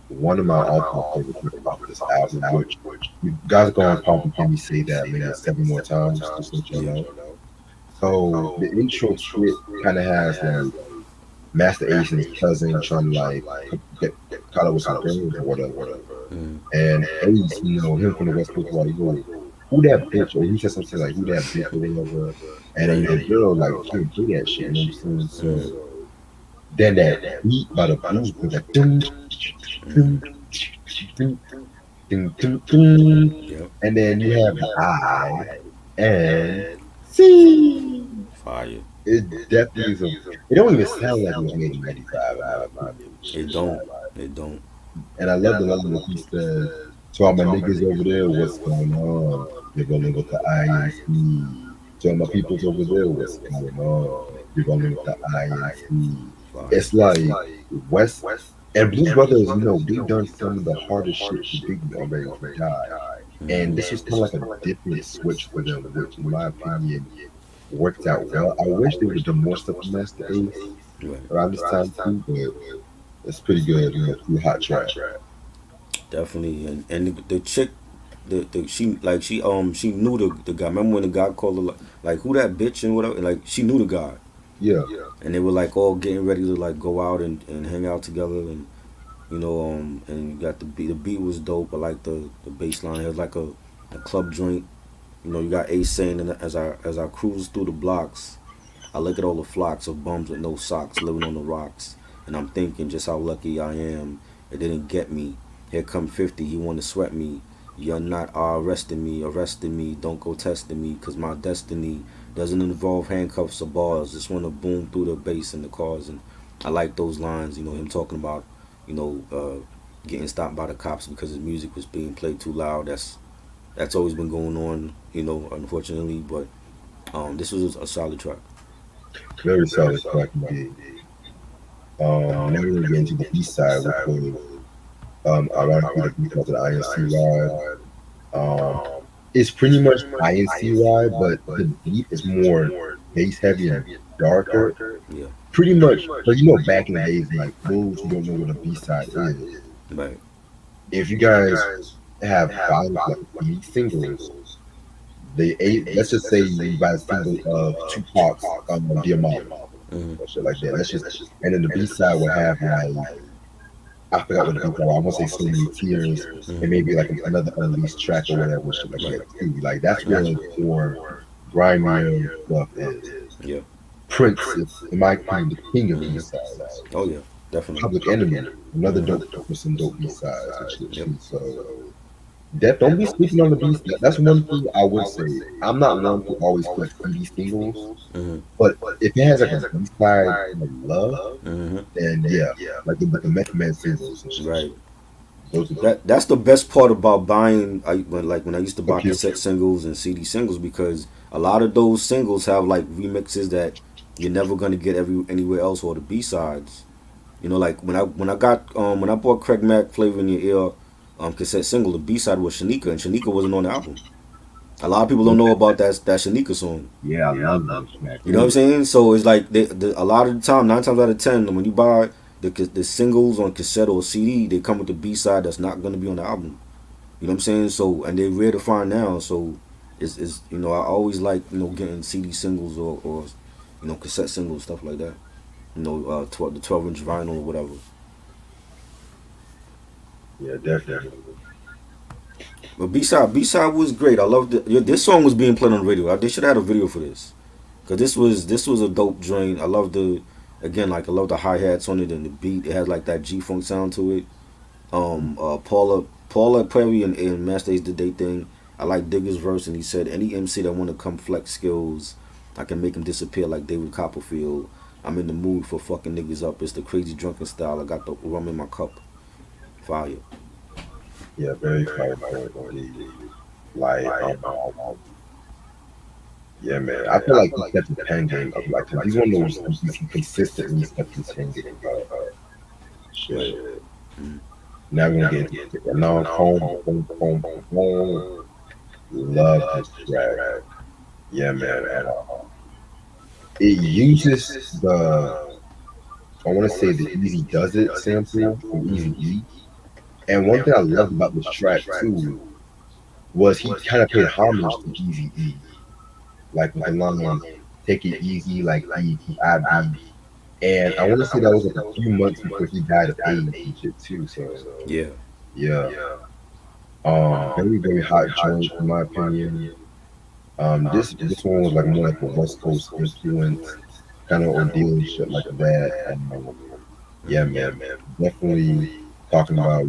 One of my all-time favorite tracks off this album, which you guys go on pop and hear me say that maybe 7 more times, just to let y'all Yeah. know. So the intro skit kind of has like Master Ace and his cousin trying to like get caught up with some girls or whatever. Mm. And Ace, him from the West Coast, was like, yo, who that bitch? Or he said something like, who that bitch or whatever. And then, the girl, like, she didn't do that shit, you know what I'm saying? Mm. So then that beat by the blues was like, dum, Mm. dum, dum, dum, dum, dum. Yep. And then you have the I and C. Fire. It definitely is a. It don't even sound like it was made in '95, in my opinion. It don't. It don't. And I love the line that he says, "To all my niggas over there, what's going on? You're rolling with the INC. To all my peoples over there, what's going on? You're rolling with the INC." Fire. It's like West and Blues Brothers. They've done some of the hardest shit for Biggie already when he died, and Mm. this was kind of like a different switch for them, which, in my opinion, worked out well. I wish they would have done more stuff with Master Ace Right. around this time too, but it's pretty good. Pretty hot track. Definitely. And the chick, the she knew the guy. Remember when the guy called her like who that bitch and whatever? Like she knew the guy, Yeah, and they were like all getting ready to like go out and hang out together and and you got the beat. The beat was dope. I like the bass line. It was like a club joint. You got Ace saying, and as I cruise through the blocks, I look at all the flocks of bums with no socks living on the rocks, and I'm thinking just how lucky I am. It didn't get me. Here come 50. He want to sweat me. You're not arresting me, arresting me. Don't go testing me, cause my destiny doesn't involve handcuffs or bars. Just want to boom through the bass and the cars, and I like those lines. Him talking about, you know, uh, getting stopped by the cops because his music was being played too loud. That's always been going on, unfortunately. But this was a solid track. very solid track indeed. Now we're gonna get into the B side, which was ironically the B side to the INC ride. Um, it's pretty much INC ride, but the beat is more bass heavy and darker. Yeah, Pretty much, but back in the days, like those who don't know what a B side is, right. if you guys have bought like CD singles, let's just say you buy a single of Tupac's Dear Mama Mm-hmm. or shit like that. Let's just and then the B side would have like I forgot what the B side was. I want to say So Many Tears and Mm-hmm. maybe like another unreleased track or whatever shit like Right. that too. Like that's where Gotcha. the more grimier stuff is. Yeah. Prince is, in my opinion, the king of B Mm-hmm. sides. Oh yeah, definitely. Public Enemy, another Mm-hmm. dope with some dope B sides and shit Yep. too. So don't be sleeping on the B side. That's one thing I would say. I'm not one who always collect CD singles, Mm-hmm. but if it has like a B side I love, Mm-hmm. then yeah, like the Method Man singles and shit. Right. Those are That's the best part about buying. When I used to buy okay. cassette singles and CD singles because a lot of those singles have like remixes that you're never gonna get anywhere else or the B sides. Like when I bought Craig Mack Flavor in Your Ear cassette single, the B side was Shanika, and Shanika wasn't on the album. A lot of people don't know about that Shanika song. Yeah, I love those tracks. You know what I'm saying? So it's like a lot of the time, 9 times out of 10, when you buy the singles on cassette or CD, they come with the B side that's not gonna be on the album. You know what I'm saying? So and they're rare to find now. So it's I always like getting CD singles or cassette singles stuff like that. The 12-inch vinyl or whatever. Yeah, definitely. But B side was great. I loved it. This song was being played on the radio. They should have had a video for this, cause this was a dope joint. I love I love the hi hats on it and the beat. It has like that G funk sound to it. Paula Perry and Master Ace did they thing. I like Digger's verse and he said any MC that want to come flex skills, I can make him disappear like David Copperfield. I'm in the mood for fucking niggas up. It's the crazy drunken style. I got the rum in my cup. Fire. Yeah, very fire point indeed. Like, yeah, man. I feel like he kept his pen game up. Like, 'cause he's one of those who's consistently kept his pen game up. Right. Shit. Mm. Now we're gonna get into it. Now, home. Love this track. Yeah, man. And, it uses I want to say the Easy Does It sample from Easy Mm. E. And one thing I love about this track too was he kind of paid homage to Easy E, like with the line "Take it easy, like E I B." And I want to say that was like a few months before he died of AIDS and shit too. So Yeah. yeah, very very hot joint in my opinion. This one was like more like a West Coast influence kind of ordeal and shit like that. Yeah, Mm-hmm. man, definitely talking about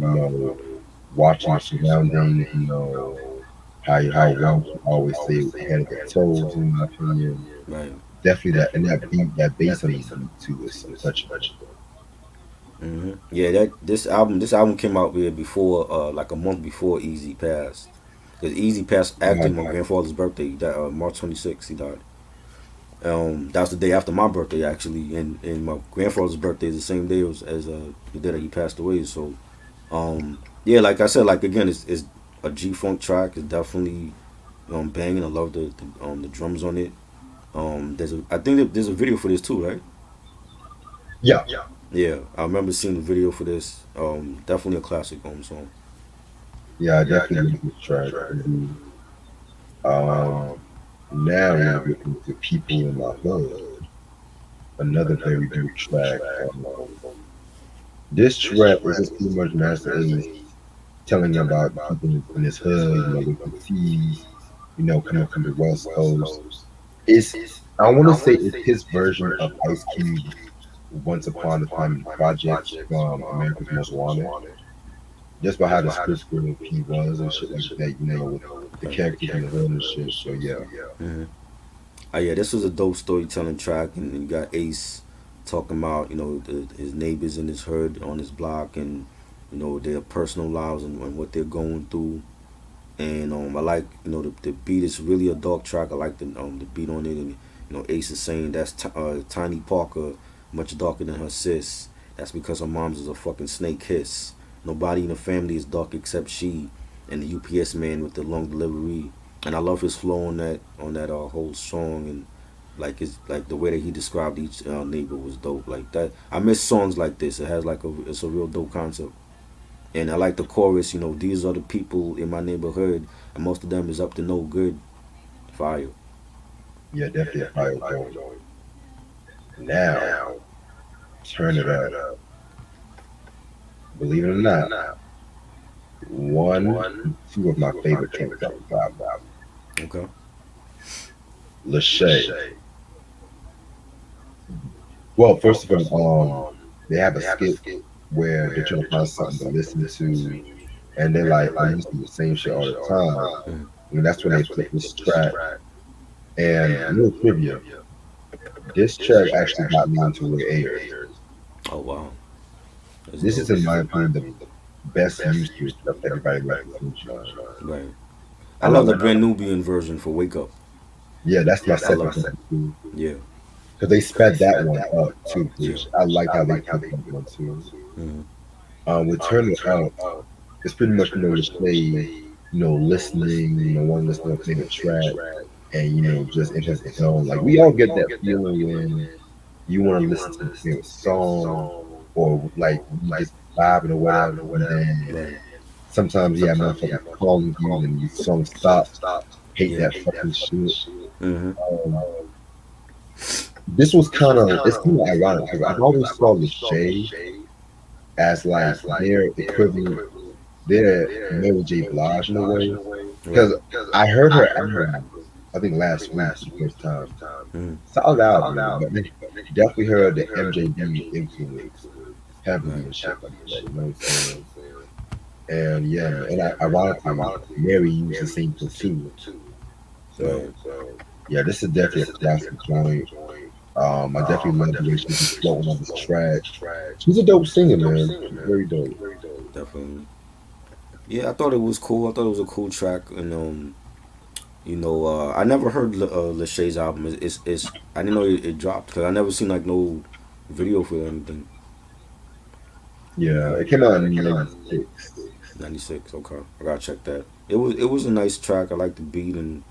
watching your surroundings. How one should always stay ahead of their toes. In my opinion, Right. definitely that and that beat that bass on the beat too is untouchable. Yeah, that this album came out here before, like a month before Easy passed. Because Easy passed Yeah, actually my grandfather's birthday. He died March 26th. He died. That was the day after my birthday actually, and my grandfather's birthday is the same day as the day that he passed away. So, yeah, like I said, like again, it's a G Funk track. It's definitely banging. I love the drums on it. I think that there's a video for this too, right? yeah, Yeah, I remember seeing the video for this. Definitely a classic song. yeah. I definitely love this track. Indeed. Um, Now we're gonna get into "People in My Hood," another very dope track. This track is just pretty much Master Ace telling about people in his hood, with the T's, coming from the West Coast. It's I want to say it's his version of Ice Cube's "Once Upon a Time in the Projects" from America's Most Wanted. Just by how descriptive he was and shit like that, with the Right. characters in the hood and shit. So yeah, Mm-hmm. Yeah, this was a dope storytelling track, and you got Ace talking about his neighbors in his hood on his block, and their personal lives and what they're going through. And I like the beat is really a dark track. I like the beat on it, and Ace is saying that's Tiny Parker much darker than her sis. That's because her mom's is a fucking snake hiss. Nobody in the family is dark except she and the UPS man with the long delivery. And I love his flow on that whole song, and like it's like the way that he described each neighbor was dope. Like that, I miss songs like this. It's a real dope concept. And I like the chorus, these are the people in my neighborhood, and most of them is up to no good. Fire. yeah, definitely a fire joint. Now, turn it up. Believe it or not, one, two of my favorite tracks off the album. Okay. Lachey. Well, first of all, they have a skit where they're trying to find something to listen to, and they're like, "Oh, you listen to the same shit all the time." Mhm. And that's when they put this track. And little trivia, this track actually got me into reggae. Oh wow, that's This is, dope. in my opinion, the best usage of "Everybody Loves the Sunshine." Right. I I love love the it. Brand Nubian version for Wake Up. Yeah, that's my I second love. one too. Yeah. Because they sped that one up too, Yeah. which I like how they put that one too. Hmm. With Turn It Up, it's pretty much let's say listening, one listening to a favorite track, and just in his zone. Like we all get that feeling when you want to listen to your favorite song, or like you just vibing or whatever, and then Right. sometimes motherfuckers calling you and your song stops. Hate Yeah. that fucking shit. Hmm. Um, this was it's kind of ironic because I've always saw the Shay as like their equivalent, their Mary J. Blige in a way. Right. Because I heard her album, I think last week for the first time. Hmm. Solid album, but definitely heard the MJD influence heavily Right. and shit like that. You know what I'm saying? And yeah, man. And ironically, Mary used the same platoon. Right. So yeah, this is definitely a classic joint. I definitely love the way she was floating on this track. She's a dope singer, man. She's very dope. Definitely. Yeah, I thought it was cool. I thought it was a cool track, and I never heard Lachey's album. I didn't know it dropped because I never seen like no video for it or anything. Yeah, it came out in '96. 96. Okay, I gotta check that. It was a nice track. I like the beat and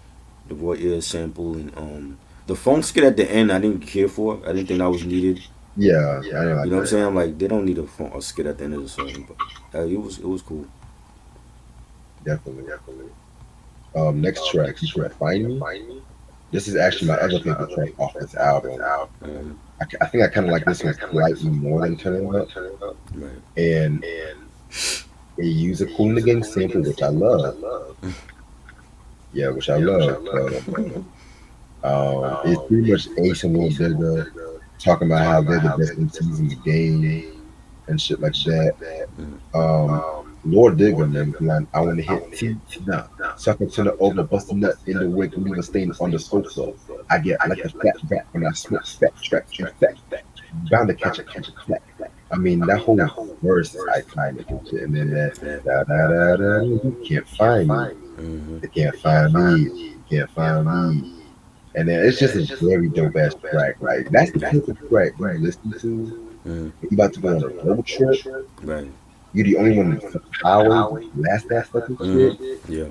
the voix ear sample, and the phone skit at the end. I didn't care for. I didn't think that was needed. Yeah, I didn't You like know what I'm that. saying? I'm like, they don't need a skit at the end of the song, but it was cool. Definitely. Next track, you should find me. This is actually my other favorite track off this album. Mm-hmm. I think I kind of like this one slightly more than Turn It Up, Right. and it used a Cool in the Game sample, which I love. Yeah, which I love. It's pretty much Ace and Lil Digga talking about how they're the best MCs in the game and shit like that. Mm-hmm. Um, Lord Digger, man, line, I want to hit T now. Sucking to the over, busting nut in the wig, leave a stain on the sofa. I get like a fat rat when I smoke fat tracks. In fact, bound to catch a flat. I mean, that whole verse is iconic and shit. And then that da da da da, you can't find me. Mm-hmm. They can't find me. You can't find me. And then it's just a very dope ass track. Like that's the perfect track you listen to. Mm-hmm. You about to go on a road trip. Right. You're the only one in the highway to blast that fucking shit. Mm-hmm. Yeah.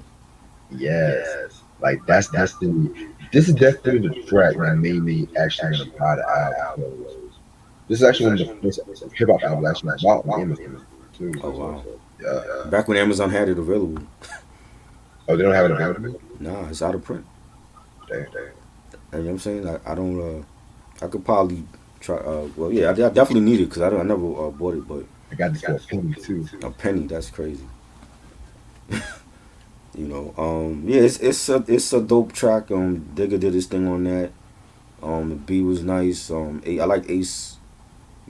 Yes. Like that's definitely this is definitely the track that made me actually want to buy the album. So, this is actually one of the first hip hop albums I actually bought on Amazon too. Oh wow. Yeah. Back when Amazon had it available. Oh, they don't have it available? Nah, it's out of print. Damn. You know what I'm saying? I don't. I could probably try. Well, yeah, I definitely need it because I never bought it, but I got this for a penny too. a penny. That's crazy. Yeah, it's a dope track. Digga did his thing on that. The beat was nice. I like Ace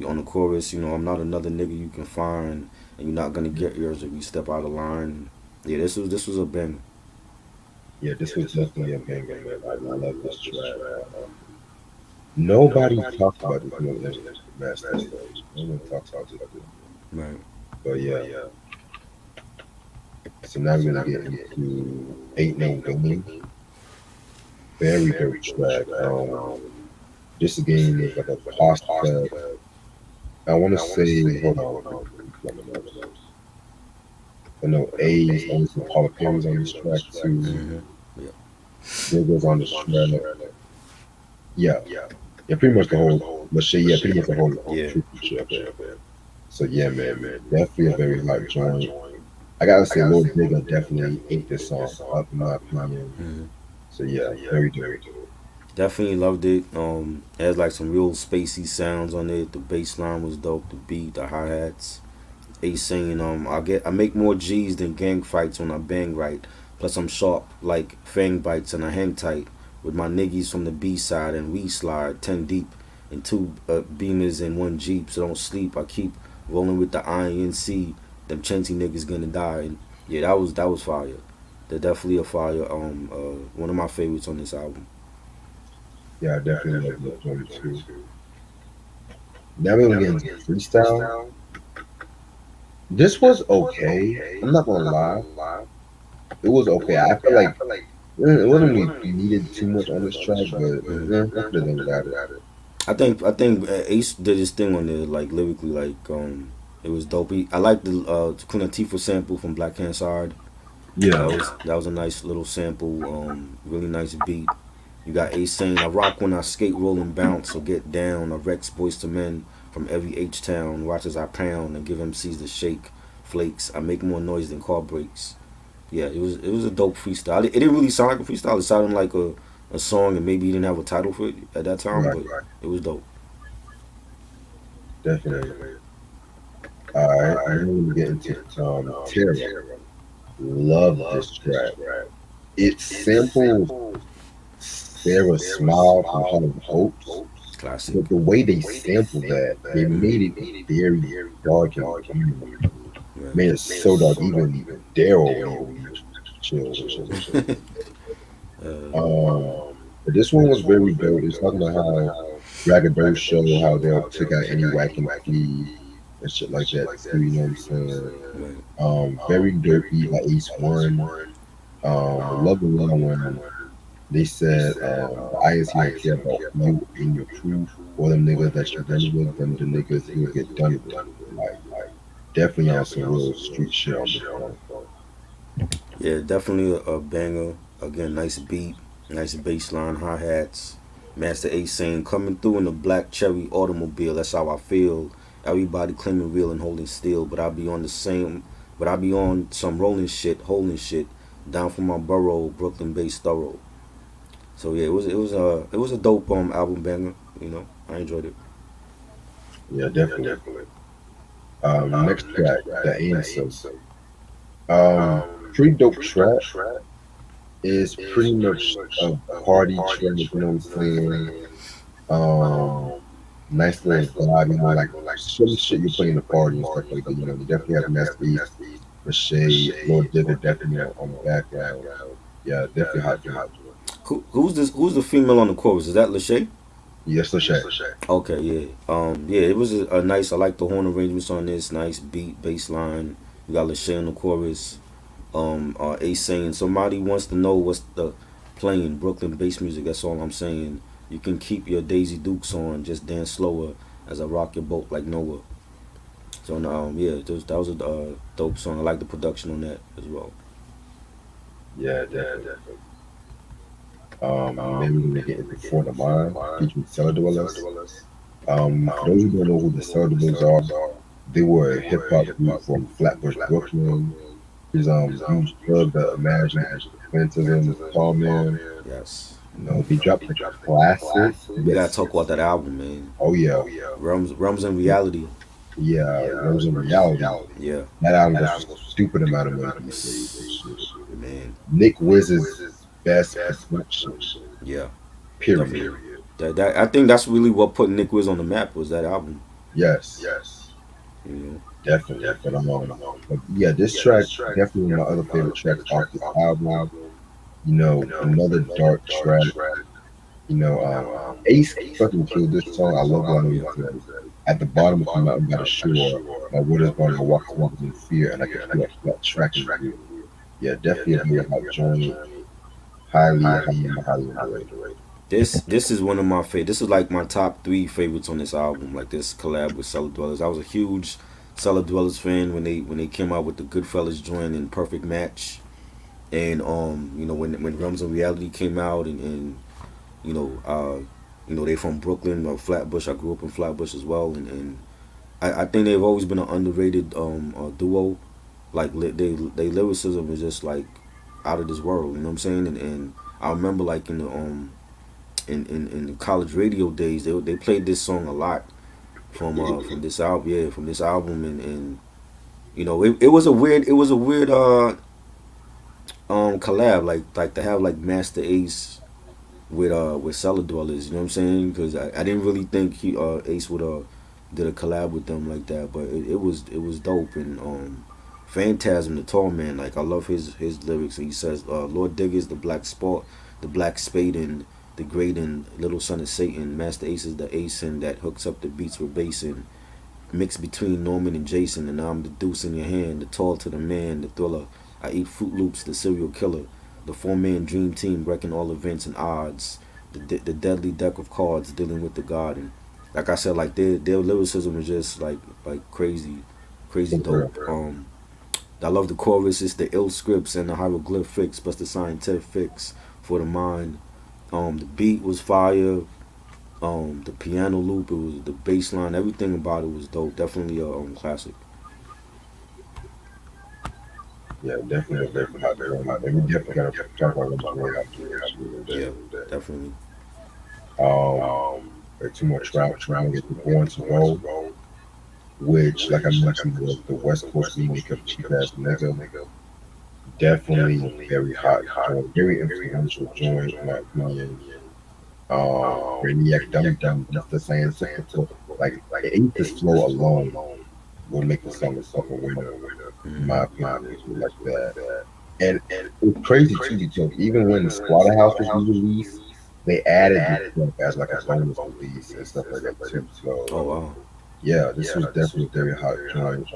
on the chorus. I'm not another nigga you can find, and you're not gonna get yours if you step out of line. Yeah, this was a banger. Yeah, this was definitely a banger, man. I love this track. Nobody talks about this no master stage. No one talks about it. Right. But yeah. So now we're gonna get into Ain't No Game. Very dope track. This game is like a pasta. I want to say, hold on. I know A's also Paul Perry's on this track too. Mm-hmm. Yeah. Digger's on this track. Yeah, yeah, pretty much the whole. But shit, yeah, pretty much the whole Yeah. trip. So yeah, man, definitely a very hot joint. I gotta say, Lord Digger definitely ate this song up in my opinion. Mm-hmm. So yeah, very dope. Definitely loved it. It has like some real spacey sounds on it. The bass line was dope. The beat, the hi hats. Ace saying, I make more G's than gang fights when I bang right. Plus I'm sharp like fang bites and I hang tight with my niggas from the B side and we slide 10 deep and two Beamers and one Jeep. So don't sleep. I keep rolling with the INC. Them Chancy niggas gonna die. And yeah, that was fire. They're definitely a fire. One of my favorites on this album. Yeah, I definitely love this one too. Now we're gonna get into freestyle. This was okay. I'm not gonna lie. It was okay. I feel like it wasn't really needed too much on this track, but I could have done without it. I think Ace did his thing on there, like lyrically, like it was dope. I like the Kuna Tifa sample from Black Hand Side. Yeah, That was a nice little sample. Really nice beat. You got Ace saying, "I rock when I skate, roll and bounce, or get down. I Rex boys to men from every H town. Watch as I pound and give MCs the shake, flakes. I make more noise than car brakes." Yeah, it was a dope freestyle. It didn't really sound like a freestyle. It sounded like a song, and maybe he didn't have a title for it at that time, right, but it was dope. definitely. All right, I'm gonna get into Terror. Love this track. It samples Sarah's Smile from Hollywood Hopes. Classic. But the way they sampled that, they made it very dark and gloomy. Yeah. Made it so dark, even Daryl chill. But this one was very dope. It's talking about how Braggadocio show, how they'll take out any whack and fee and shit like that too, you know what I'm saying? Right. Very dope beat by Ace One. Love the one when they said I is here to care about you and your crew or them niggas that you're done with, them the niggas you'll get done with. Like definitely on some real street shit on this one. Yeah, definitely a banger. Again, nice beat, nice bass line, hi hats. Master Ace saying, "Coming through in a black cherry automobile. That's how I feel. Everybody claiming real and holding still, but I be on the same. But I be on some rolling shit, holding shit. Down from my borough, Brooklyn based thorough. So yeah, it was a dope album banger. I enjoyed it. Yeah, definitely. Next track, the answer. Pretty dope track. Is pretty much a party track. You know what I'm saying? Um, nice little vibe. You know, like some shit you play in the party and stuff like that. You know, you definitely have Master East, Rashay, Lord Divot definitely on the background. Yeah, definitely hot joint. Who's the female on the chorus? Is that Lachey? Yes, Rashay. Okay, yeah. Yeah, it was a nice. I like the horn arrangements on this. Nice beat, bass line. You got Lachey on the chorus. Ace saying somebody wants to know what's the playing Brooklyn bass music. That's all I'm saying. You can keep your Daisy Dukes on, just dance slower as I rock your boat like Noah. So yeah, that was a dope song. I like the production on that as well. Yeah, definitely. Then we're gonna get into For the Mind featuring Cellar Dwellers. For those who don't know who the Cellar Dwellers are, they were a hip hop group from Flatbush, Brooklyn. His huge thug, the Imagine, Atlantism, Tall Man. Yes, You know, they dropped a classic. we gotta Yes. talk about that album, man. Oh yeah. Realms and Reality. Yeah, Rose in Reality. Yeah, That album goes for stupid amount of money these days and shit. man. Nick Wiz's best production. Yeah, Period. definitely. That I think that's really what put Nick Wiz on the map was that album. Yes, You know. definitely. But yeah, this track definitely one of my other favorite tracks off this album. You know, another dark track. You know, Ace fucking killed this song. I love when he says, "At the bottom of the mountain by the shore, my waters burning, I walk walking in fear, and I can feel that track in you." Yeah, definitely a very hot joint. Highly underrated. This is one of my favorite. This is like my top three favorites on this album. Like this collab with Cellar Dwellers. I was a huge Cellar Dwellers fan when they came out with the Goodfellas joint and Perfect Match, and when Realms of Reality came out and you know they from Brooklyn or Flatbush. I grew up in Flatbush as well, and I think they've always been an underrated duo. Like they lyricism is just like out of this world. You know what I'm saying? And I remember like in the college radio days, they played this song a lot from this album. Yeah, from this album, and it was a weird collab like to have like Master Ace with Cellar Dwellers. You know what I'm saying? Because I didn't really think Ace would did a collab with them like that, but it was dope. And Phantasm, the tall man, like I love his lyrics. He says, "Lord Digger's the black sport, the black spade, and the great and little son of Satan. Master Ace is the ace and that hooks up the beats with bass and mix between Norman and Jason. And I'm the deuce in your hand, the tall to the man, the thriller. I eat Fruit Loops, the serial killer, the four-man dream team wrecking all events and odds, the deadly deck of cards dealing with the god." And like I said, like their lyricism is just like crazy dope. I love the chorus. It's the ill scripts and the hieroglyphics, but the scientifics for the mind. The beat was fire. The piano loop, it was the bass line, everything about it was dope. Definitely a classic. Yeah, definitely a very hot joint. And we definitely gotta talk about what's going on Yeah, today. definitely. There's two more tracks. We're gonna get the Born to Roll, which, like I mentioned, was the West Coast remake of Cheap Ass Nigga. Definitely very hot joint, very influential joint in my opinion. Brainiac Dumb Dumb, just the scientific, like Ace's flow alone will make the song a fucking winner, in Mm-hmm. my opinion, like that. And it's crazy too because even when the Slaughterhouse was released, they added this stuff as like a bonus release and stuff like that too. Oh So wow. yeah, this was definitely a very hot joint.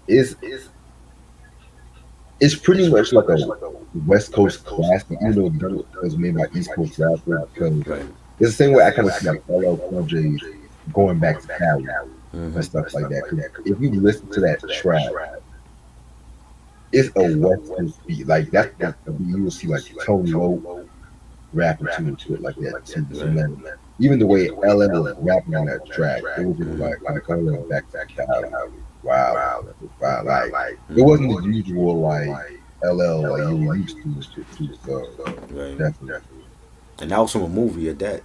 It's it's pretty much like a West Coast classic, even though it was made by East Coast rappers. Because Right. it's the same way I kind of see like LL Cool J going back to Cali Mm-hmm. and stuff like that. 'Cause if you listen to that track, it's a West Coast beat. Like that's the beat you will see like Tony Lowe rapping to and shit like that too. So Right. then, even the way LL was rapping on that track, it was just Mm-hmm. like going back to Cali. Wow, wow, like it Mm-hmm. wasn't the usual like LL like you were used to and shit too. So Right. definitely. and that was from a movie at that.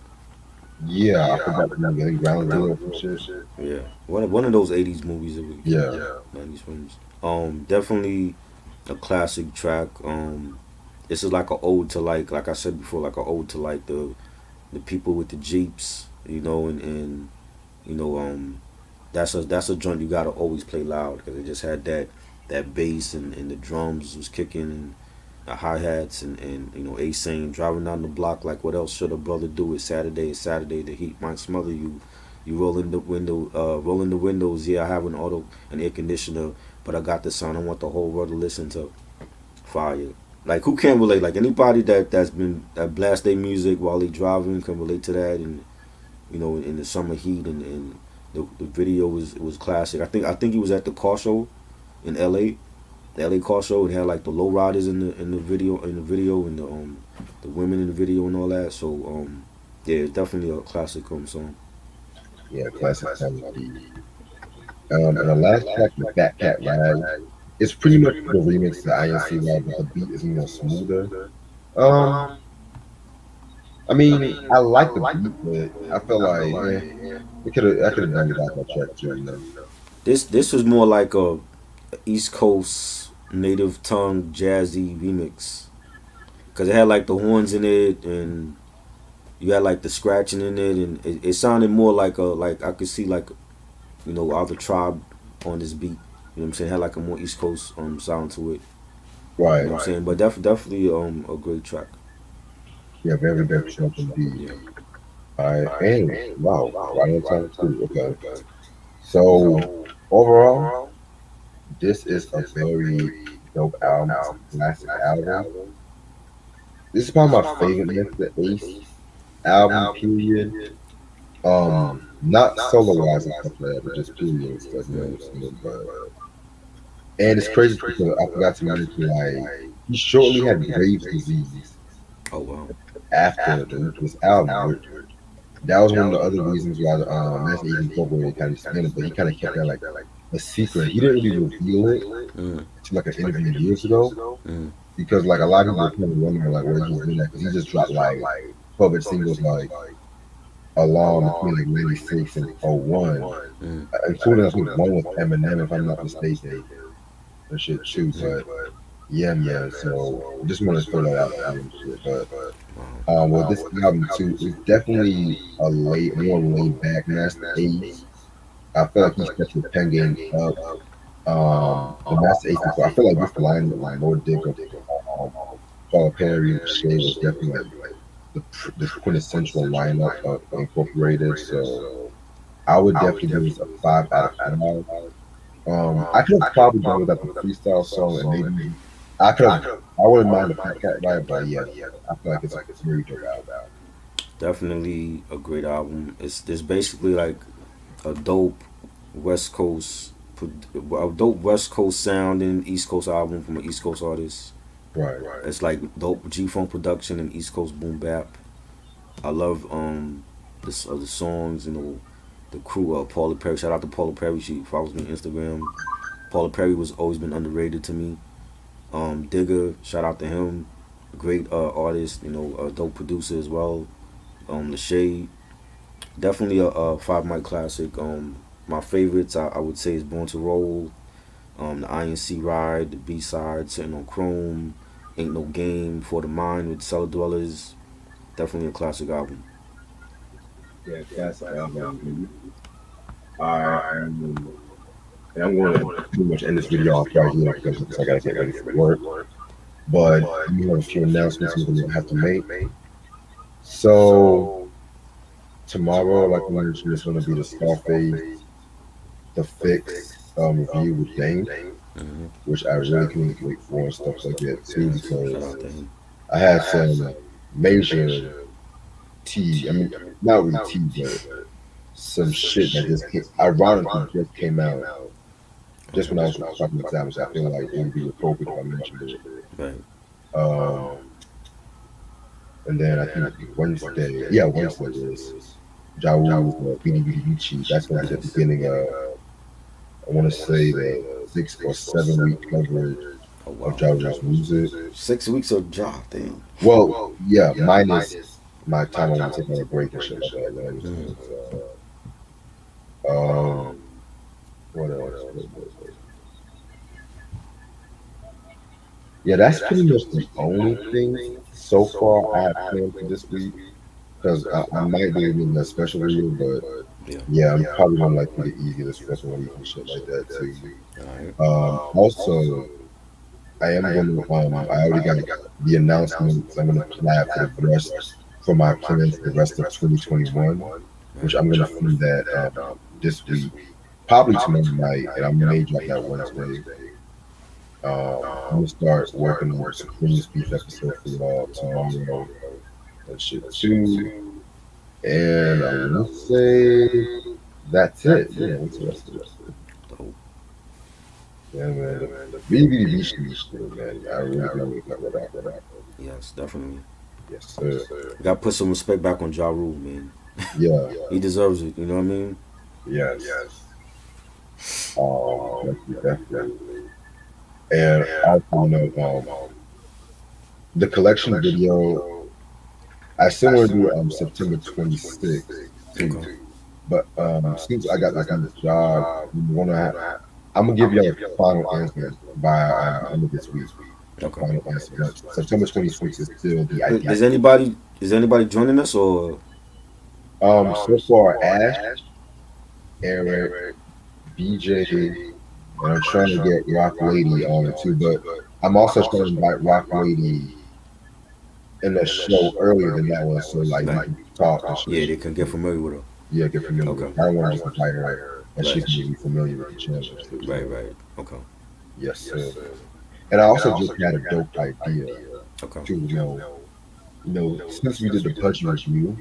Yeah, I forgot the name. I think Ground Zero or some shit. Yeah, one of those '80s movies that we came Yeah, out. '90s films. Definitely a classic track. This is like an ode to like I said before, like an ode to like the people with the jeeps, and you know that's a joint you gotta always play loud because it just had that bass and the drums was kicking and the hi hats and A saying driving down the block like what else should a brother do? It's Saturday, the heat might smother you. You roll in the windows. Yeah, I have an air conditioner, but I got the sound. I want the whole world to listen to fire. Like who can't relate? Like anybody that blast their music while they driving can relate to that, and in the summer heat and the video was classic. I think he was at the car show in L.A. The L.A. car show and had like the low riders in the video and the women in the video and all that. So yeah, it's definitely a classic song. yeah, classic song indeed. And the last track, the Fat Cat Ride, it's pretty much the remix to INC Ride, but the beat is more smoother. Um, I mean, I like the beat, but I feel like I could have done without that track too. You know? This was more like a East Coast native tongue jazzy remix because it had like the horns in it and you had like the scratching in it and it sounded more like I could see like other tribe on this beat. You know what I'm saying? It had like a more East Coast sound to it. You know Right. what I'm saying? But definitely a great track. Yeah, very dope track indeed. Yeah. All right, and wow, right on time too. Okay, so overall, this is a very dope album. It's a classic album. This is probably my favorite Mr. Ace album. Period. Not solo wise and stuff like that, but just period and stuff. You know what I'm saying? But and it's crazy because I forgot to mention like he shortly had Graves' disease Oh wow. after this album. That was one of the other reasons why Master even incorporated kind of Sittin, but he kind of kept that like a secret. He didn't really reveal it Mm, to like an interview years ago mm, because like a lot of people were kind of wondering like where he's been at because he just dropped like 12 singles like along between like '96 and '01, mm, including I think one with Eminem if I'm not mistaken and shit too. mm. But yeah, man. So just want to throw that out there and shit. But Wow. well, this album too is definitely a more laid back Master Ace. I feel like he stepped the pen game up. The Master Ace before, I feel like this line with like Lord Dick of um, Paul Perry and Shay was definitely like the quintessential lineup of Incorporated. So I would definitely give this a 5 out of 5. I could have probably done without the freestyle song, and maybe I could have. I wouldn't mind the Fat Cat Ride, but yeah, I feel like it's a very dope album. Definitely a great album. It's basically like a dope West Coast, a dope West Coast sound and East Coast album from an East Coast artist. Right. It's like dope G Funk production and East Coast boom bap. I love the songs, the crew. Paula Perry. Shout out to Paula Perry. She follows me on Instagram. Paula Perry was always been underrated to me. Digger. Shout out to him. Great artist. Dope producer as well. The Shade. Definitely a five mic classic. My favorites I would say is Born to Roll. The INC Ride. The B side Sitting on Chrome. Ain't No Game for the Mind with Cellar Dwellers. Definitely a classic album. Yeah, classic album. Alright, and I'm going to pretty much end this video off right here because I gotta get ready for work. But we have a few announcements we're gonna have to make. So tomorrow, like I mentioned, is gonna be the Scarface, the Fix review with Dane, Hmm. which I really can't wait for and stuff like that too Shout because out to him. I had some major tea. I mean, not really tea, but some shit that just came, ironically just came out just Okay. when I was talking about time. So I feel like it would be appropriate if I mentioned it. Right. Um, and then I think Wednesday, yeah, Wednesday is Jawu Beanie Beanie Beachy. That's going to be the beginning of, I want to say, the 6 or 7 week coverage Oh of wow. Jawu's music. 6 weeks of job thing. Well, yeah, minus my time I want to take on a break and shit like that. You know what I'm Mm. saying? Um, what else? Yeah, that's pretty much the only things so far I have planned for this week. Because I might do even a special video, but Yeah. yeah, I'm probably gonna like take it easy this fucking week and shit like that too. All right. Also, I am gonna I already got the announcements. I'm gonna apply for the rest for my plans for the rest of 2021, which Right. I'm gonna film that this week, probably tomorrow night, and I may drop that Wednesday. I'm gonna start working on the Supreme Speech episode for y'all tomorrow and shit too. And I want to say that's it. Yeah, what's the rest of it? Dope. Yeah, man. The BBB shit is good, man. I really do want to cover that. Yes, definitely. Yes, sir. We gotta put some respect back on Ja Rule, man. Yeah, He deserves it. You know what I mean? yes. Definitely. And also, the collection video, I still want to do September 26th too. Okay. But since I got this new job, I'm gonna give y'all a final answer by the end of this week. A Okay. final answer. But September 26th is still the idea. Is anybody joining us or So far, Ash, Eric, BJ, and I'm trying to get Rock Lady on it too. But I'm also trying to invite Rock Lady in the show earlier than that one, so like we right? can talk and shit. Yeah, they can get familiar with her. Yeah, get familiar with Okay. her. I don't want to just invite her and Right. she can be familiar with the channel and shit. Right. Right. Okay. Yes, sir. And I also just had a dope idea Okay. to since we did the Pudgy review,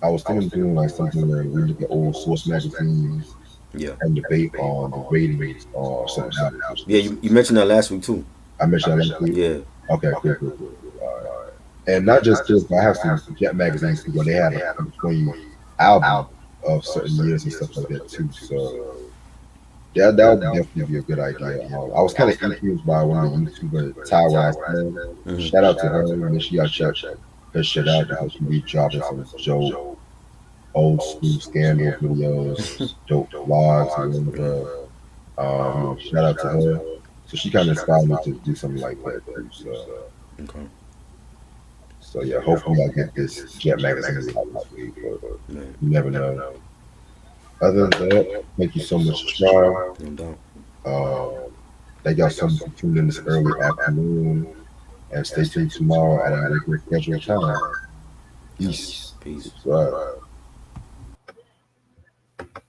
I was thinking of doing like something where we look at old source magazines Yeah. and debate on the ratings or certain albums. Yeah. You mentioned that last week too. I mentioned that last week. Yeah. Okay, cool. And not just this, but I have some Jet magazines too, where they have a 20 album of certain years and stuff like that too. So that would definitely be a good idea. I was kind of influenced by one of the YouTuber Tyrell. Hmm. Shout out to her. Make sure y'all check her shit out because she be dropping some dope old school scandal videos, dope vlogs and whatever. Shout out to her. So she kind of inspired me to do something like that too. Okay. So yeah, hopefully I get this Jet magazine out this week, but Man, you never know. Other than that, thank you so much, Trial. no doubt. Thank y'all so much for tuning in this early afternoon, and stay tuned tomorrow at our regular scheduled time. Peace. Peace. Subscribe.